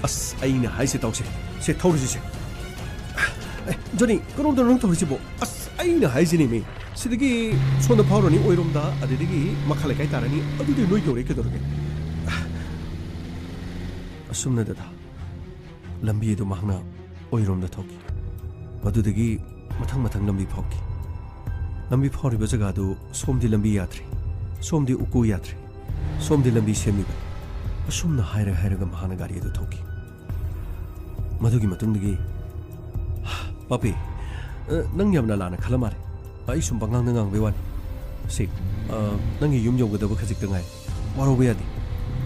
as aina haise tawse se thawrisi se Johnny kono da nang thawrisi bo as aina haise ni me sidagi sonda faroni oiromda adidigi makhala kai tarani adu de noi gore ke dorge asumna da lambi du mahna oiromda thoki madudagi mathang lambi phokki lambi phori ba jaga du somdi lambi yatri somdi uku yatri somdi lambi semi ba asumna haira ga mahana gari du thoki madugi matungdagi papi nang yamna lana khalamare ai sum bangang nang be wan si nangi yum yom ga da khajik tangai waro be yadi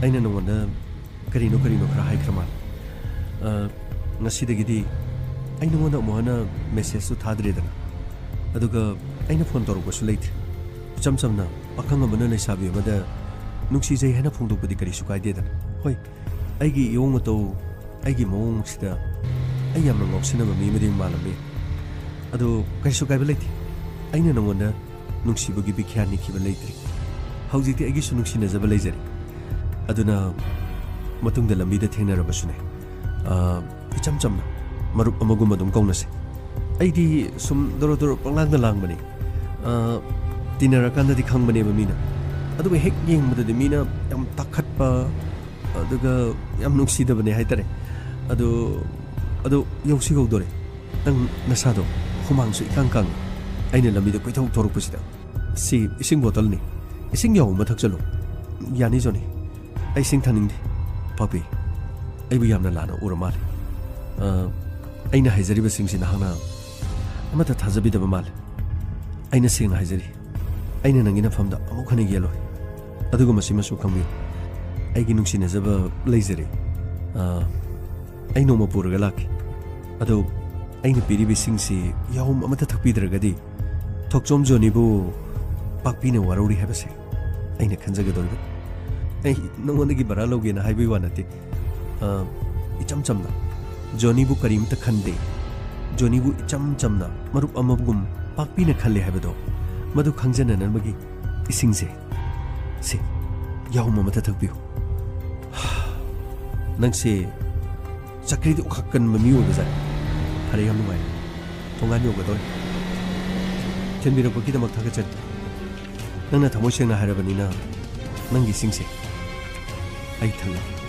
aina nongonda karino khara hai khrama ngasidagidi ai nongonda mohana message su thadre dana aduga aina phone toru ko su leit chamna pakang amana nei sabi amada nuksi jai hana phongdok badi kari su kai de dana hoi ꯑꯩꯒꯤ ꯏꯌꯣꯡ ꯃꯇꯧ ꯑꯩꯒꯤ ꯃꯑꯣꯡꯁꯤꯗ ꯑꯩ ꯌꯥꯝꯅ ꯉꯥꯎꯁꯤꯟꯅꯕ ꯃꯤ ꯑꯃꯗꯤ ꯃꯥꯜꯂꯝꯃꯤ ꯑꯗꯨ ꯀꯩꯁꯨ ꯀꯥꯏꯕ ꯂꯩꯇꯦ ꯑꯩꯅ ꯅꯉꯣꯟꯗ ꯅꯨꯡꯁꯤꯕꯒꯤ ꯕꯤꯈ꯭ꯌꯥ ꯅꯤꯈꯤꯕ ꯂꯩꯇ꯭ꯔꯤ ꯍꯧꯖꯤꯛꯇꯤ ꯑꯩꯒꯤꯁꯨ ꯅꯨꯡꯁꯤꯅꯖꯕ ꯂꯩꯖꯔꯤ ꯑꯗꯨꯅ ꯃꯇꯨꯡꯗ ꯂꯝꯕꯤꯗ ꯊꯦꯡꯅꯔꯕꯁꯨꯅꯦ 이점 점나 마룩 어머구마 좀 꺾는세 아이디 숨 도로도로 뻥랑다 랑바니 디너라 깐다디 강바니 미나 아두가 핵 잉무다디 미나 얌 딱hat바 아두가 얌 눅시다바니 하이따레 아두 여우시고도레 당 나사도 호망수 이깡깡 아이는 람비도 꿰톡 도록부시다 시 이싱 보틀니 이싱 여우 마탁절로 야니 전이 아이싱 타닝디 파피 아이부 얌나 라나 오르마리 ꯑꯩꯅ ꯍꯥꯏꯖꯔꯤꯕꯁꯤꯡꯁꯤ ꯅꯍꯥꯛꯅ ꯑꯃꯠꯇ ꯊꯥꯖꯕꯤꯗꯕ ꯃꯥꯜꯂꯤ ꯑꯩꯅ ꯁꯦꯡꯅ ꯍꯥꯏꯖꯔꯤ ꯑꯩꯅ ꯅꯪꯒꯤ ꯅꯐꯝꯗ ꯑꯃꯨꯛ ꯍꯟꯅ ꯌꯦꯜꯂꯣꯏ ꯑꯗꯨꯒ ꯃꯁꯤꯃꯁꯨ ꯈꯪꯕꯤꯌꯨ ꯑꯩꯒꯤ ꯅꯨꯡꯁꯤꯅꯖꯕ ꯂꯩꯖꯔꯤ ꯑꯩ ꯅꯣꯡꯃ ꯄꯨꯔꯒ ꯂꯥꯛꯀꯦ ꯑꯗꯣ ꯑꯩꯅ ꯄꯤꯔꯤꯕꯁꯤꯡꯁꯤ ꯌꯥꯎꯝ ꯑꯃꯠꯇ ꯊꯛꯄꯤꯗ꯭ꯔꯒꯗꯤ ꯊꯣꯛꯆꯣꯝ ꯖꯣꯅꯤꯕꯨ ꯄꯥꯛꯄꯤꯅ ꯋꯥꯔꯧꯔꯤ ꯍꯥꯏꯕꯁꯦ ꯑꯩꯅ ꯈꯟꯖꯒꯗꯧꯔꯤꯕ ꯑꯩ ꯅꯉꯣꯟꯗꯒꯤ ꯕꯔꯥ ꯂꯧꯒꯦꯅ ꯍꯥꯏꯕꯒꯤ ꯋꯥ ꯅꯠꯇꯦ 이점 점나 조니부 그림타 칸데 조니부 이점 점나 마룩 어머금 빡비네 칼레 하베도 마두 강전하는 먹이 이싱세 세 야우마마타 덕비오 낭세 자크리디 오카끈 마미오 베자 하레 함마이 동안이 오거든 견비로 버기다 막 타겠지 낭나 다모시나 하라바니나 낭기 싱세 아이 탈라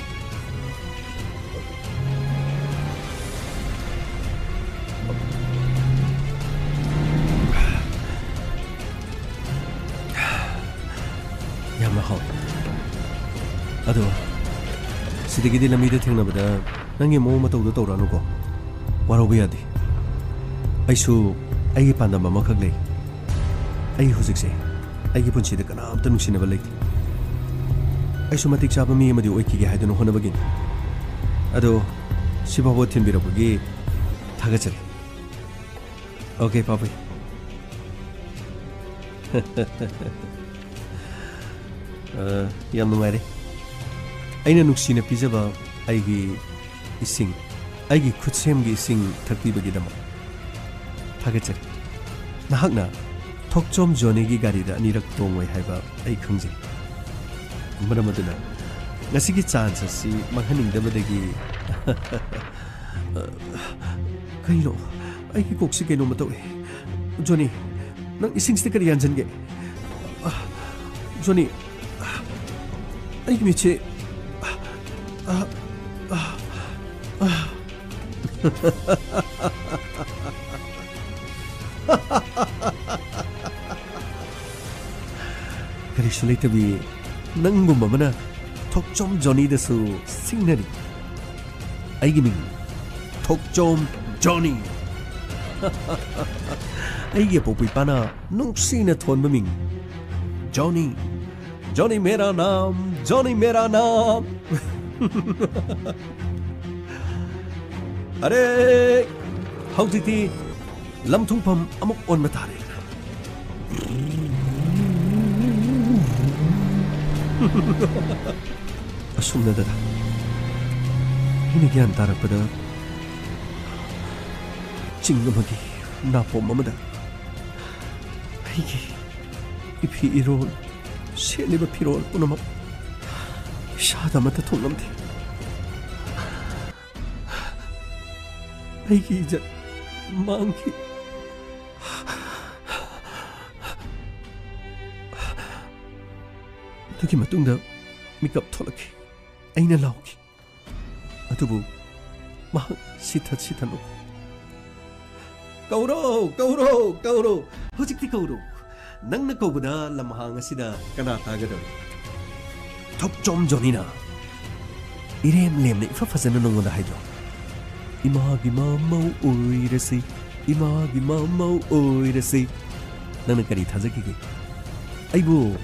ꯑꯗꯣ ꯁꯤꯗꯒꯤꯗꯤ ꯂꯝꯕꯤꯗ ꯊꯦꯡꯅꯕꯗ ꯅꯪꯒꯤ ꯃꯑꯣꯡ ꯃꯇꯧꯗꯣ ꯇꯧꯔꯛꯅꯨꯀꯣ ꯋꯥꯔꯧꯕ ꯌꯥꯗꯦ ꯑꯩꯁꯨ ꯑꯩꯒꯤ ꯄꯥꯟꯗꯝ ꯑꯃꯈꯛ ꯂꯩ ꯑꯩ ꯍꯧꯖꯤꯛꯁꯦ ꯑꯩꯒꯤ ꯄꯨꯟꯁꯤꯗ ꯀꯅꯥꯝꯇ ꯅꯨꯡꯁꯤꯅꯕ ꯂꯩꯇꯦ ꯑꯩꯁꯨ ꯃꯇꯤꯛ ꯆꯥꯕ ꯃꯤ ꯑꯃꯗꯤ ꯑꯣꯏꯈꯤꯒꯦ ꯍꯥꯏꯗꯨꯅ ꯍꯣꯠꯅꯕꯒꯤꯅꯤ ꯑꯗꯣ ꯁꯤꯐꯥꯎꯕ ꯊꯤꯟꯕꯤꯔꯛꯄꯒꯤ ꯊꯥꯒꯠꯆꯔꯤ ꯑꯣꯀꯦ ꯄꯥꯄꯩ ꯌꯥꯝ ꯅꯨꯡꯉꯥꯏꯔꯦ ꯑꯩꯅ ꯅꯨꯡꯁꯤꯅ ꯄꯤꯖꯕ ꯑꯩꯒꯤ ꯏꯁꯤꯡ ꯑꯩꯒꯤ ꯈꯨꯠꯁꯦꯝꯒꯤ ꯏꯁꯤꯡ ꯊꯛꯄꯤꯕꯒꯤꯗꯃꯛ ꯊꯥꯒꯠꯆꯔꯤ ꯅꯍꯥꯛꯅ ꯊꯣꯛꯆꯣꯝ ꯖꯣꯅꯤꯒꯤ ꯒꯥꯔꯤꯗ ꯑꯅꯤꯔꯛ ꯇꯣꯡꯉꯣꯏ ꯍꯥꯏꯕ ꯑꯩ ꯈꯪꯖꯩ ꯃꯔꯝ ꯑꯗꯨꯅ ꯉꯁꯤꯒꯤ ꯆꯥꯟꯁ ꯑꯁꯤ ꯃꯥꯡꯍꯟꯅꯤꯡꯗꯕꯗꯒꯤ ꯀꯩꯅꯣ ꯑꯩꯒꯤ ꯀꯣꯛꯁꯤ ꯀꯩꯅꯣꯝꯃ ꯇꯧꯏ ꯖꯣꯅꯤ ꯅꯪ ꯏꯁꯤꯡꯁꯤꯗ ꯀꯔꯤ ꯌꯥꯟꯁꯤꯟꯒꯦ ꯖꯣꯅꯤ ꯑꯩꯒꯤ ꯃꯤꯠꯁꯦ ꯀꯔꯤꯁꯨ ꯂꯩꯇꯕꯤ ꯅꯪꯒꯨꯝꯕ ꯑꯃꯅ ꯊꯣꯛꯆꯣꯝ ꯖꯣꯅꯤꯗꯁꯨ ꯁꯤꯡꯅꯔꯤ ꯑꯩꯒꯤ ꯃꯤꯡ ꯊꯣꯛꯆꯣꯝ ꯖꯣꯅꯤ ꯑꯩꯒꯤ ꯑꯄꯣꯛꯄ ꯏꯄꯥꯅ ꯅꯨꯡꯁꯤꯅ ꯊꯣꯟꯕ ꯃꯤꯡ जॉनी जॉनी मेरा नाम अरे हौजिती लमथुंगफम अमुक ओन तारे असुमनदरा हिने ज्ञान तारकपदा चिंगमगी नापोम अमदा इफी इरोल सेलिबा फिरोल पुनमक इसादा मता थोंगमदे ꯑꯩꯒꯤ ꯏꯖꯠ ꯃꯥꯡꯈꯤ ꯑꯗꯨꯒꯤ ꯃꯇꯨꯡꯗ ꯃꯤꯀꯞ ꯊꯣꯛꯂꯛꯈꯤ ꯑꯩꯅ ꯂꯥꯎꯈꯤ ꯑꯗꯨꯕꯨ ꯃꯍꯥꯛ ꯁꯤꯊ ꯅꯣꯛꯈꯤ ꯀꯧꯔꯣ ꯍꯧꯖꯤꯛꯇꯤ ꯀꯧꯔꯣ ꯅꯪꯅ ꯀꯧꯕꯗ ꯂꯝꯍꯥꯡ ꯑꯁꯤꯗ ꯀꯅꯥ ꯇꯥꯒꯗꯕ ꯊꯣꯛꯆꯣꯝ ꯖꯣꯅꯤꯅ ꯏꯔꯦꯝ ꯂꯦꯝꯅ ꯏꯐ ꯐꯖꯅ ꯅꯉꯣꯟꯗ ꯍꯥꯏꯗ꯭ꯔꯣ 이마기 마마우 오이레시 이마기 마마우 오이레시 나는 까리 타자기게 아이고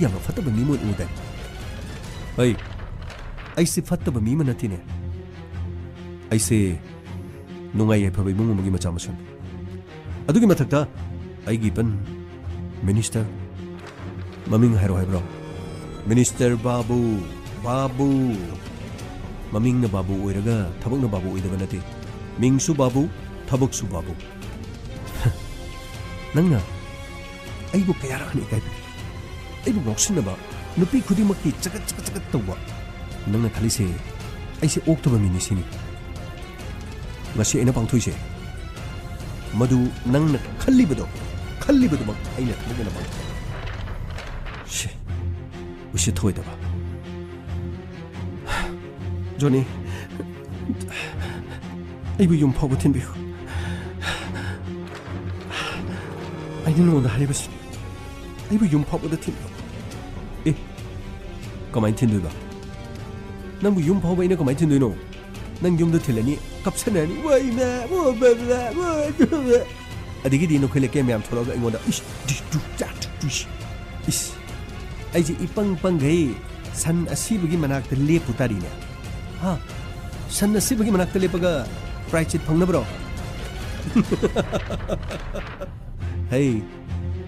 야마 파타바 미몬 우다 어이 아이시 파타바 미몬 나티네 아이시 농아이 파바 이몽모기 마차마션 아두기 마탁다 아이기 번 미니스터 마밍 하이로 하이브로 미니스터 바부 Mamingna babu oiraga thabakna babu oidaba nate. Mingsu babu, thabaksu babu. Nangna aibu kayarani kaibi. Aibu ngoksinaba nupi khudimaki chakat tawba. Nangna khalise aise oktaba mini sini. Ngasi aina pangthoise. Madu nangna khallibado mak aina thamagna bang. She ushi thoidaba. Johnny, aibu yum phaw thin bihu. I didn't know the haribas. Aibu yum phaw da thin. Eh, kamai thin duba. Nang yum phaw baina kamai thin duino. Nang yum da thilani kapsanani. Wai na, wo ba ba. Adigi di no khile ke myam thologa ingoda ish du chat ish. Ish. Aiji ipang gai san asibagi manak te lepu tari ne. Ha, san asibagi manak te lepaga fried chit phang na bro. Hey,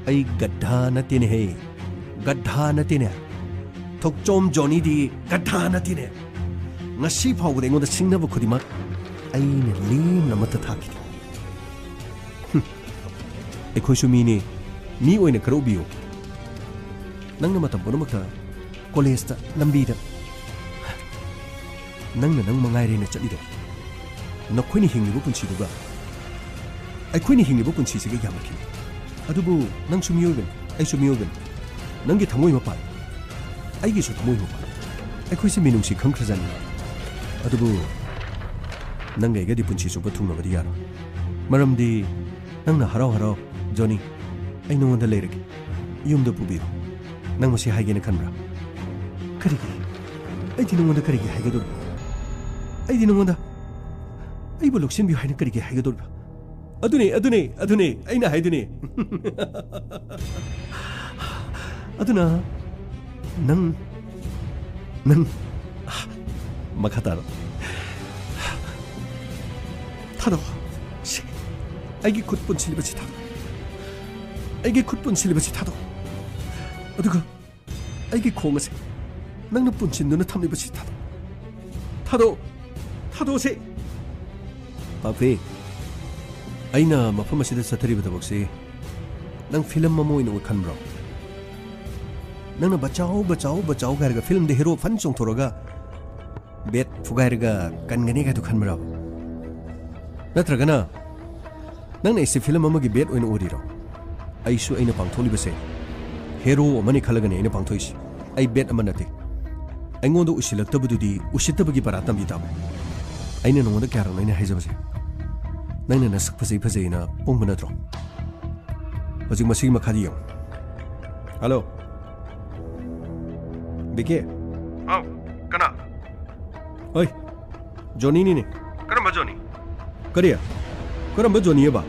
ai gadha na tin hey. Gadha na tin hai. Thok chom Johnny di gadha na tin hai. Ngasi phau gre ngoda singna bu khodimak ai ne lim na mata thaki. Ekhoi su mi oina karo biyo. Nangna matam punamakta college ta lambi da. Nangna nang mangai re na chalido. Nakhoi ni hingibu punchi duga. Aikhoi ni hingibu punchi siga yamaki. Adubu nang sumiyogan, ai sumiyogan. Nangi thamoi mapa. Ai gi su thamoi mapa. Aikhoi si minung si khangkhrajan. Adubu nangai ga di punchi su ba thungna badi yaro. Maramdi nangna harau Johnny ai nongonda leirage. Yumda pubiyo. Nang masi haigena khanbra. Karigi. Ai di nongonda karigi haigador. Ai di nongonda. Ai bo loksin bi haina karigi haigador. Adune aina haidune. Aduna nang makhataro. Thado. Aigi khutpun silibasi thado. Aigi khutpun silibasi thado. Aduga aigi khongase nangna punchinduna thamlibasi thado se pape aina mafam asida sathariba tabakse nang film mamoina ukhanbro nangna bachao garga film de hero fan chongthoroga bet fugairga kangani ga dukhanbro natragana nangna isi film amagi bet oina uriro aisu aina pangtholibase hero amani khalagani aina pangthoisi ai bet amanate aingondo usilaktabududi usittabagi paratam bitam aina nongoda kyarang aina haijabase nangna nasak phasei na pongba natro hojik masigi makhadi yong hello bike oh kana oi Johnny ni ne karamba Johnny kariya karamba Johnny ba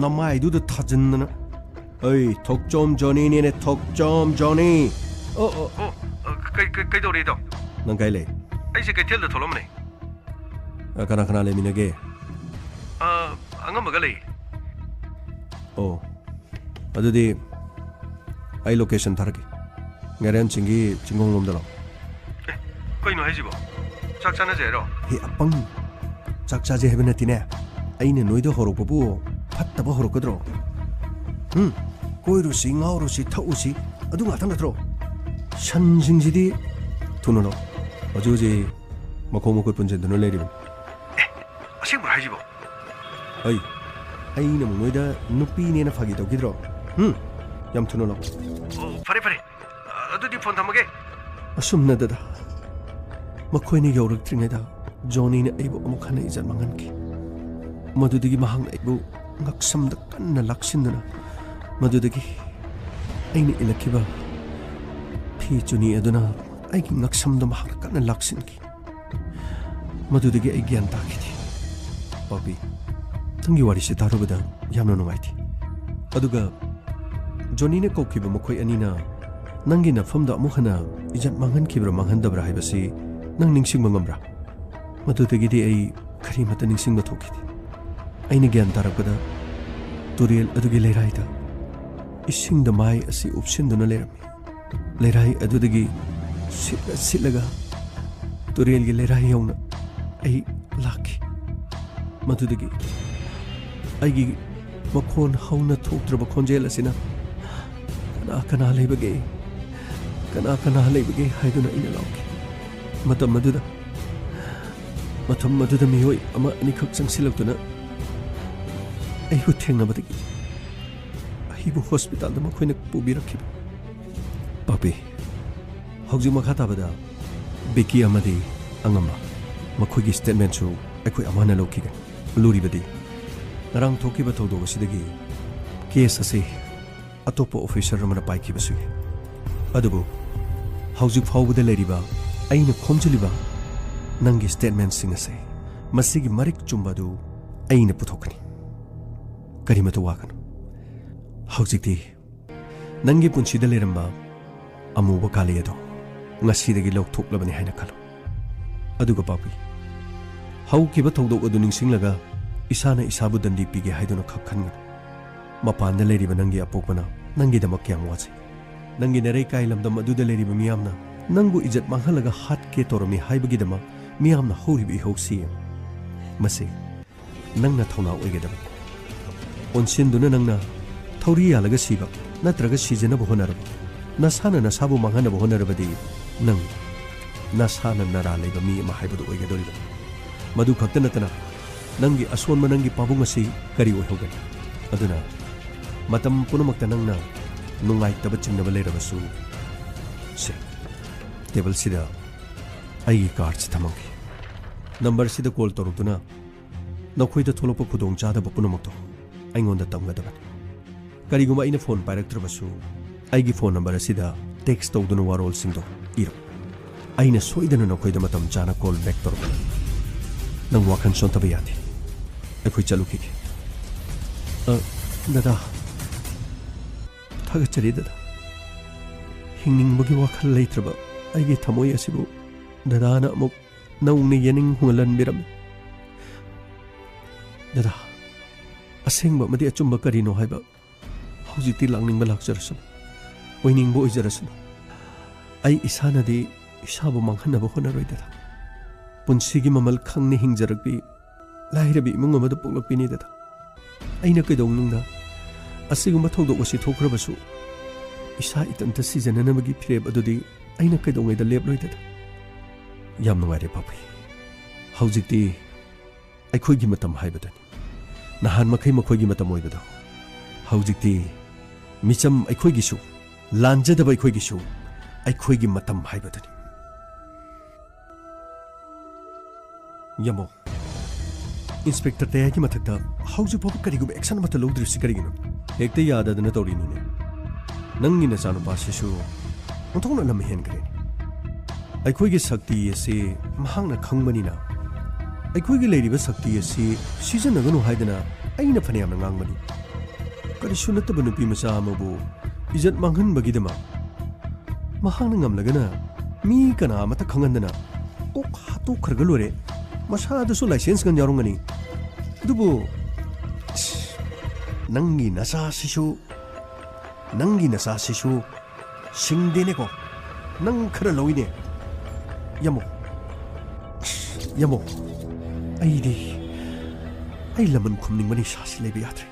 namai du da thajinna oi thokchom Johnny ni ne thokchom Johnny kai dori do nang kai le ai se kai tel da tholom ne kana le minage angam bagalei oh adudi ai location tharaki ngaren chingi chingong lom dalo koi no hajibo chak chana jero he apang chak cha je hebena tine aine noida horok babu phatta ba horok kodro koiru si ngawru si thausi adu nga thang natro shanjingjidi tunono ojoji makomokot punjen duno leribin asing hajibo ai aine noida nupi ne na phagi tokidro yam tunono fare adudi phone thamage asumna dada makhoi yaurak tringaida Johnny ne aibu amuk hana izan manganki madudigi mahang aibu ngaksam da kanna laksindana madudigi aine ilakiba phi chuni aduna aigi ngaksam da mahang kanna laksinki madudigi ai gyan takiti papi tangi wari se tarubada yamna nungaiti aduga Johnny ne kokiba makhoi anina nangi na famda amuk hana izan mangankibra manghandabra haibasi nang ningsing mangamra madudagidi ai khari mata ningsing ma thokidi aina gyan tarakpada turel adugi leiraida ising da mai asi option duna lerami lerai adudagi sitlaga तुरेलगी Lairai यौना I lucky मधुदगी आईगी मखोन हौना थोक्त्रब खोंजेल असिना कना कना लेबगे हाइदुना इना लाउकी मतम मधुदा मिहोई अमा अनिखक चंगसिलक्तुना आईबु थेंगनबदगी आईबु hospital दा मखोइना पुबिरखिब पापी हौजिक मखा ताबदा बिकी अमदी अंगमा मखोइगी स्टेटमेंट सु अखोइ अमाना लौखिगे लुरिबदी नरांग थोकिबा थौदोगसिदगी केस असे अतोप ऑफिसर अमना पाइखिबसु अदुबु हौजिक फाउबदा लेरिबा आइना खोमजलिबा नंगी स्टेटमेंट सिंग असे मसिगी मरिक चुम्बादु आइना पुथोकनी करिमतो वागन हौजिकती नंगी पुंसीदा लेरंबा अमुबा कालियदो ngasiदगी लौथोक्लबनी हाइना खलो अदुगा पापी हौकिबा थौदोक अदु निंसिंगलगा इसाना इसाबु दंडी पीगे हाइदुना खखनगन मपानदा लेरिबा नंगी अपोकपना नंगी दमक क्याम वाचे नंगी नरे काई लमदम अदुदा लेरिबा मियामना नंगु इज्जत मांगहलगा हात के तोरमी हाइबगी दमा मियामना होरिबि होक्सी मसे नंगना थौना ओइगेदम ओनसिनदुना नंगना थौरी यालगा सीबा नत्रगा सीजनबो होनरबा नसाना नसाबु मांगहनबो होनरबदी नंग नसाना नरा लेबा मी अमा हाइबदु ओइगेदोरिबा मधु खक्त नतना नंगी असोन मनंगी पाबुंग असी करी ओइहोगन अदुना मतम पुनमक्ता नंगना नुंगाइतबा चिंगनबा लेरबसु से टेबल सिदा आई कार्ड्स थमंगी नंबर सिदा कॉल तौरुदुना नखोइदा थोलप खुदोंग चादबा पुनमक्तो आइंगोंदा तमगदबनी करिगुमा आइना फोन पाइरक्त्रबसु आइगी फोन नंबर असिदा टेक्स्ट तौदुना वारोल सिंगदो इरो आइना सोइदना नखोइदा मतम चाना कॉल बैक तौरबना नंग वाखन सोंतबा यादे अखोइ चलुखिगे दादा थागचरी दादा हिंनिंगबगी वाखल लेत्रबा आइगे थमोय असिबु दादाना अमुक नौने यनिंग हुंगलनबिरम दादा असेंगबा मदि अचुंबा करिनो हाइबा हौजिति लांनिंगबा लाक्जरसु ओइनिंगबो ओइजरसु आई इसानदि इसाबु मांगहनबो होनरोय दादा पुंसिगी ममल खंगने हिंजरकबि लाहिरबि इमुंग अमदा पोक्लकपिनि दादा आइना कैदौनुंगा असिगुम्बा थौदोक असि थोख्रबसु इसा इतंता सिजननबगी फिरेब अदुदि आइना कैदौंगैदा लेबलोय दादा याम नुंगाइरे पापै हौजिकति अखोइगी मतम हाइबदनि नहान मखै मखोइगी मतम ओइबदो हौजिकति मिचम अखोइगिसु लांजदबा अखोइगिसु अखोइगी मतम हाइबदनि यमो इंस्पेक्टर तयागी मथक्ता हौजु पब करिगुम एक्शन मत लौद्रिसि करिगिनो हेक्ते याददना तौरिनुने नंगी नचानु पासिसु ओंथोंना लम हेनग्रेनि अखोइगी शक्ति असे महांगना खंगबनिना अखोइगी लेरिबा शक्ति असे सिजनगनु हाइदना आइना फनेयामना ngangbani करिसु नतबा नुपि मचा अमबु इज्जत मांगहनबगिदमा महांगना ngamlagana मी कना मत खंगनदना कोक हातो खरगा लोरे मसादसु लाइसेंस गन यारोंगनी दुबु नंगी नसा सिसु सिंगदेनेको नंग खरा लौइने यमो आई लमन खुमनिंगबनी सासि लेबे यात्रे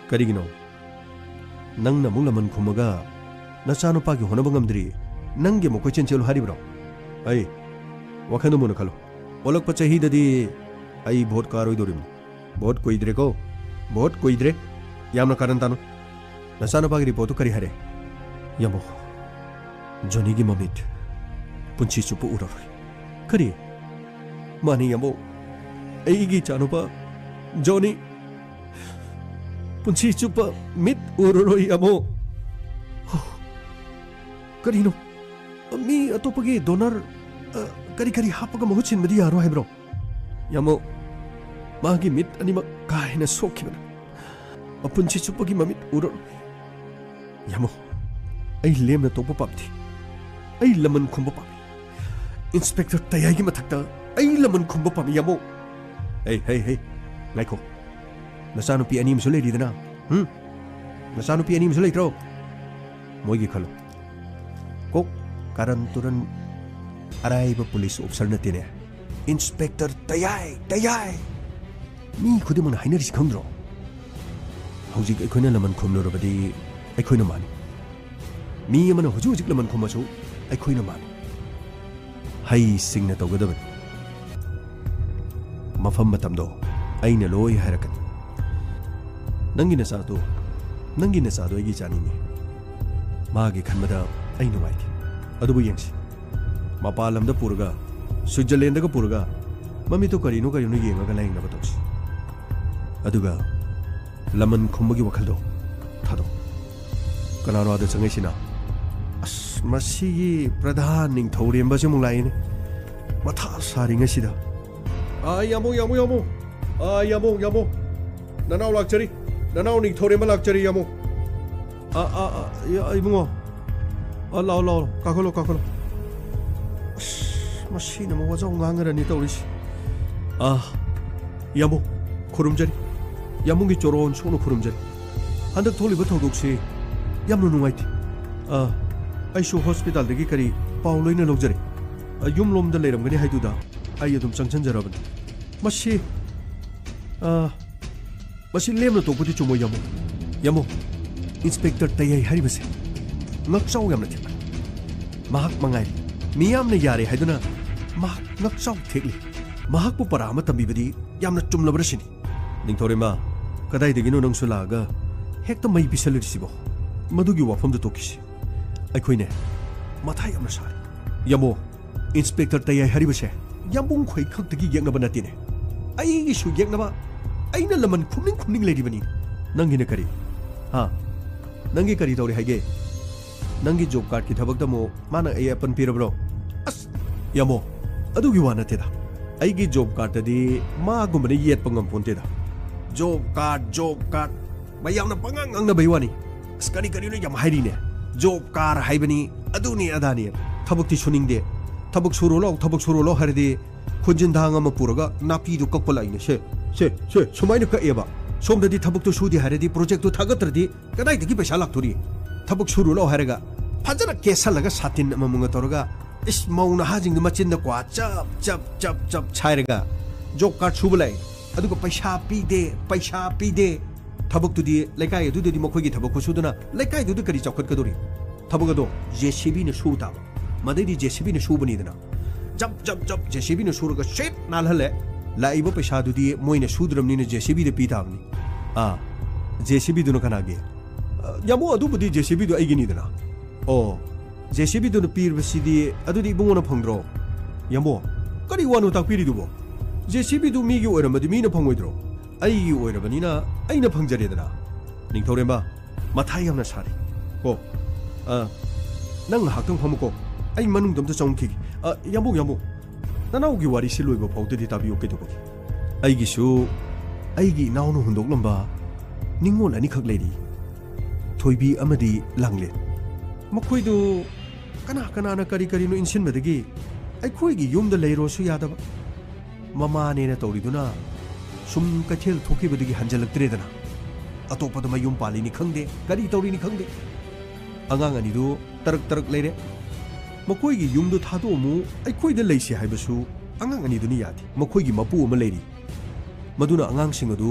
करिगिनो नंग नमु लमन खुमगा नचानु पागी होनबा ngamdri नंगे मको चेंचेलो हारिब्रो आई वखनो मुन खलो ओलक पचही ददी आई भोट कारोय दोरिम भोट कोइद्रे यामना कारण तानो नसानो पागी रिपोर्ट करी हरे यमो जोनीगी ममित पुंची चुप उररोय करी मानी यमो एगी चानुपा जोनी पुंची चुप मित उररोय यमो करीनो मी अतोपगी डोनर करी हापगा महुचिन मदी यारो हाइब्रो यमो मागी मित अनिमक काहेना सोखिबना अपुंची चुपगी ममित उरो यमो आई लेमना तोपा पापथि आई लमन खुंबा पापी इंस्पेक्टर तयागी मथक्ता आई लमन खुंबा पापी यमो हे लाइको नसानुपि अनिमसु लेरिदना नसानुपि अनिमसु लेत्रो मोगी खलो कोक कारण तुरन अराइब पुलिस ऑफिसर नतेने इंस्पेक्टर तयाय मी खुदिमन हाइनरिस खंद्रो हौजिक अखोइना लमन खुमलोरबदी अखोइना मानी मी अमन हुजुजिक लमन खुमसु अखोइना मानी हाई सिंगना तौगदबन मफम मतमदो अइना लोय हारकन नंगी नसादो अइगी जानिनी मागी खनमदा अइ नुवाइथि अदुबु यंगसि मपा लमदा पुरगा स्विट्जरलैंड का पुरगा मम्मी तो करीनो येंगा लाइंगनबा तौसि अदुगा लमन खुमबगी वखलदो थादो कनानो आदा चंगैसिना अस मसिगी प्रधान निंथौरेंबसे मुंग लाइने मथा सारिंगसिदा यामो ननाव लाक्चरी ननाव निंथौरेंबा लाक्चरी यामो इबुंगो लाओ काखलो मसीना मवाजाव ngangarani tawrisi यामो खुरुमजरी यामुंगी चोरोन सोनो खुरुमजरी हंदक थोलिबा थौदोकसे यामनो नुंगाइथि आइसु हॉस्पिटल दगी करी पाउ लोइना लौजरे युम लोमदा लेरमगनी हाइदुदा आइ अदुम चंगचनजरबन मसी लेमनो तोपदि चुमो यामो inspector तयाई हारिबसे ngakchaw yamna thik mahak mangai miyamna yare haiduna mahak ngakchaw thikli mahak pu para ama tambibadi yamna chumlabrasini ningthorema kadai degino nangsu laga hekta mai bisalirisibo madugi wafamda tokisi aikhoine mathai amna sari yamo inspector tayai haribase yambung khoi khaktagi yegnaba natine aigi su yegnaba aina laman khumning leribani nangina kari nangi kari tawri haige नंगी job card की थबक दमो माना ए अपन पिरब्रो अस यामो अदुगी वा नतेदा आइगी job card दि मा गुमने येत Pangam फोनतेदा job card मयामना पंगांग अंगना बैवानी Scurry करिनो याम हाइरिने job card हाइबनी अदुनी Adani थबकति सुनिंगदे थबक सुरोलो हरदि खुजिन धांग अमा पुरगा नापी दु ककपलाइने से सुमाइनो कएबा सोमददि थबक तो सुदि हरदि प्रोजेक्ट तो थागतरदि कदाइदगी पैसा लाक्तोरी थबक सुरुलो हरगा फजना केसलगा सातिन अममुंगा तोरगा इस मौना हाजिंग मचिन द क्वा चप छाइरगा जॉब कार्ड सुबलाई अदुगा पैसा पीदे थबक तुदि लेकाय दुदि मखोगी थबक खुसुदना लेकाय दुदि करी चौखत कदोरी थबक दो जेसीबी ने सुता मदैदि जेसीबी ने सुबनीदना जब जेसीबी ने सुरगा शेप नालहले लाइबो पैसा दुदि मोइने सुद्रमनि ने जेसीबी दे पीताबनी जेसीबी दुनो कनागे यामो अदुबुदि जेसीबी दो आइगिनीदना जेसीबी दो पीरबसिदि अदुदि इबुंगोना फंद्रो यामो करी वानो ताकपिरिदुबो जेसीबी दो मीगी ओइरमदि मीना फंगोइद्रो आइगी ओइरबनिना आइना फंजरेदना निंथौरेंबा मथाइ यामना सारि को नंग हाक्तंग फमुको आइ मनुंग दमता चौंखि यामो ननाउगी वारि सिलोइबो फाउतदि ताबियो केदुबो आइगिसु आइगी नाउनो हुंदोकलंबा निंगोल अनि खक लेरि थोइबी अमदी लांगले मखोइदो कना करिनो इनसिनबदगी अखोइगी युमदा लेरोसु यादबा ममानेना तौरिदुना सुम कथेल थोकिबदगी हंजलक्तरेदना अतोपद मयुम पालिनी खंगदे करी तौरिनी खंगदे अंगांग अनिदु तरक लेरे मखोइगी युमदो थादोमु अखोइदा लेसि हाइबसु अंगांग अनिदुनी यादि मखोइगी मपु अमा लेरि मदुना अंगांगसिंग अदु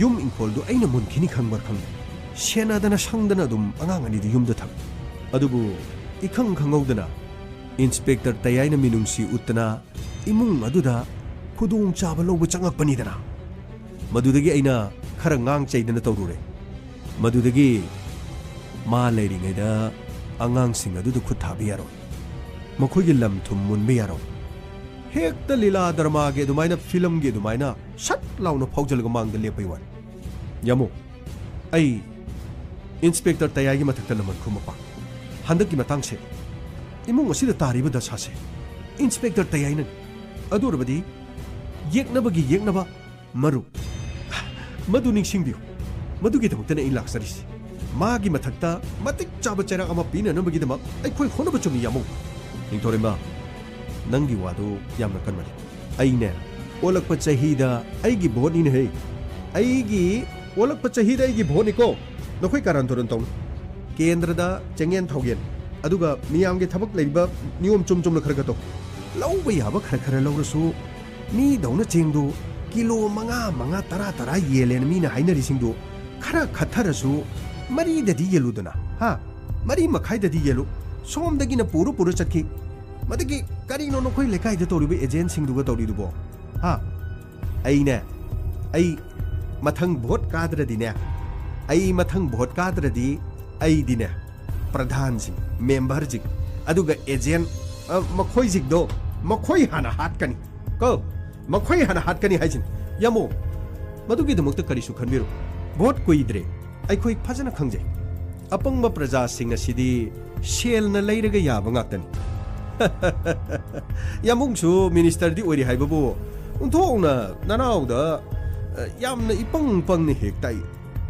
युम इंखोलदु अइना मुनखिनी खंगबर खंगदे सेनादना संगदना दुम अंगांग अनिदु युमदा थक अदुबु इखंग खंगौदना इंस्पेक्टर तयाइना मिनुंगसी उत्तना इमुंग अदुदा खुदोंग चाबा लौबा चंगकपनिदना मदुदगी अइना खरा ngang चैदना तौरुरे मदुदगी मा लेरिङैदा अंगांगसिंग अदुदु खुद थाबि यारो मखोइगी लम थुम मुनबे यारो हेक्ता लीला दरमागे दुमाइना फिल्मगे दुमाइना सट लाउनो फौजलगा मांगदा लेपै वन यामो आई इंस्पेक्टर तयाइगी मथक्ता लमन खुमपा हंदकी मतंगसे इमुंग असिदा तारिबा दशासे इंस्पेक्टर तयाइना अदुरबदी येक्नबा मरु मदु निंगसिंगबियो मदुगी दमक्तने इन लाक्सरिस मागी मथक्ता मतिक चाबा चेरा अमा पीननबगी दमक अखोइ होनबा चुमी यामो निंथोरेमा नंगी वादो यामना कनमले अइने ओलकपा चहीदा अइगी भोटनिने हे अइगी ओलकपा चहीदा अइगी भोटनिको नखोइ कारण तोरन तौन केंद्रदा चेंगेन थौगेन अदुगा मियामगे थबक लेबा नियम चुम खरगतो ꯂꯧꯕ ꯌꯥꯕ ꯈꯔ ꯈꯔ ꯂꯧꯔꯁꯨ ꯃꯤꯗꯧꯅ ꯆꯦꯡꯗꯨ ꯀꯤꯂꯣ 5 ꯌꯦꯜꯂꯦꯅ ꯃꯤꯅ ꯍꯥꯏꯅꯔꯤꯁꯤꯡꯗꯨ ꯈꯔ ꯈꯠꯊꯔꯁꯨ 3ꯗꯗꯤ ꯌꯦꯜꯂꯨꯗꯅ ꯍꯥ 3.5ꯗꯗꯤ ꯌꯦꯜꯂꯨ ꯁꯣꯝꯗꯒꯤꯅ ꯄꯨꯔ ꯆꯠꯈꯤ ꯃꯗꯒꯤ ꯀꯔꯤꯅꯣ ꯅꯈꯣꯏ ꯂꯩꯀꯥꯏꯗ ꯇꯧꯔꯤꯕ ꯑꯦꯖꯦꯟꯠꯁꯤꯡꯗꯨꯒ ꯇꯧꯔꯤꯗꯨꯕꯣ ꯍꯥ ꯑꯩ मथंग भोट काद्रदिने मथंग भोट काद्रदी दिने प्रधान जी मेंबर जी अदुगा एजेंट मखोई जिगदो मखोई हाना हाटकनी को मखोई हाना हाटकनी हाइजिन यामो मदुगी दमक्ता करिसु खनबिरो भोट कोइद्रे अखोई फजना खंगजे अपंग प्रजा सिंह सिदी सेल न लैरगा याबा ngaktani यामुंगसु मिनिस्टर दी ओइरि हाइबबो उन्थोंना नानावदा यामना इपंग पंग ने हेक्ताई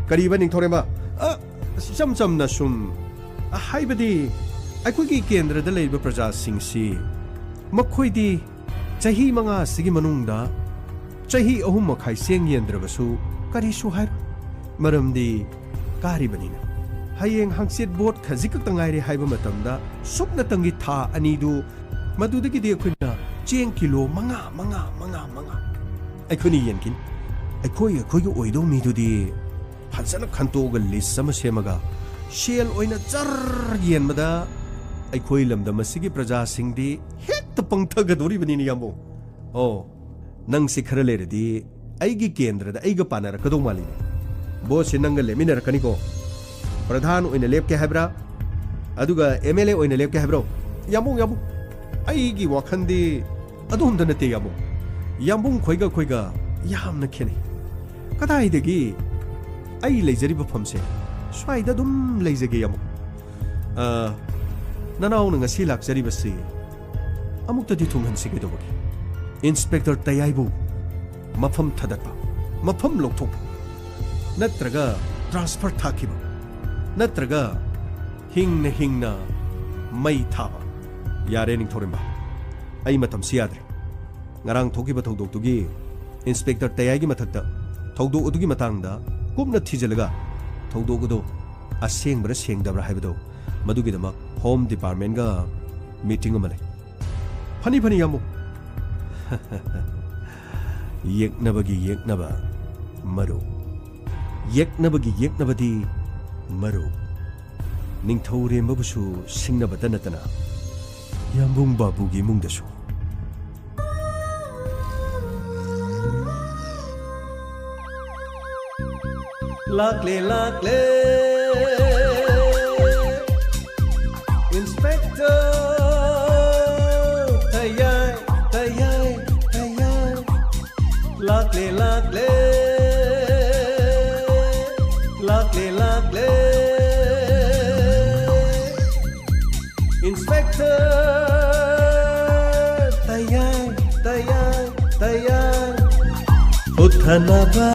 करीबा निथोरेमा समना सुम हाइबदी अखोगी केंद्र द लेबा प्रजा सिंसी मखोइदी चही 5 सिगी मनुंगदा चही 3 मखाई सेंग येंद्रबसु करिसु हाइ मरमदी कारिबनिना हयेंग हंगसेट बोट खजिक तंगाइरे हाइबा मतमदा सुपना तंगी था अनिदु मदुदगी दे अखोइना चेंग किलो 5 अखोनी येनकिन अखोई ओइदो मीदुदी फजन खंतोग लिस्ट सम सेमगा शेल ओइना चर येनमदा अखोई लमदम सिगी प्रजा सिंगदी हेक्ट पंगथगदोरी बनिनि यामो ओ नंग सिखर लेरदी अइगी केंद्रदा अइगा पानर कदो मालिने बोस नंग लेमिनर कनिको प्रधान ओइना लेपके हाइब्रा अदुगा एमएलए ओइना लेपके हाइब्रो यामो अइगी वाखंदी अदुमद नते यामो यामबुंग खोइगा यामना खेने कदाइदगी आई लेजरिबा फमसे स्वाइदा दुम लेजगे यामो ननाउन ngasi लाक्जरिबसे अमुक्तदि थुंहनसिगे दोबगी इंस्पेक्टर तयाइबु मफम थदपा मफम लोकथोप नत्रगा ट्रांसफर थाखिबा नत्रगा हिंगना मई थाबा यारे निथोरेबा आई मतम सियाद्रे ngarang thokiba thogdoktugi इंस्पेक्टर तयाइगी मथक्ता थौदोक अदुगी मतंगदा कुमना थिजलगा थौदोक अदो असेंगब्रा सेंगदब्रा हाइबदो मदुगिदमक होम डिपार्टमेंट गा मीटिंग अमले फनी यामो येकनबा मरो येकनबदी मरो निंगथौरेमबुसु सिंगनबदा नतना यामबुंग बाबुगी मुंगदसु Lakle Inspector Tayai Lakle Inspector Tayai Uthanaba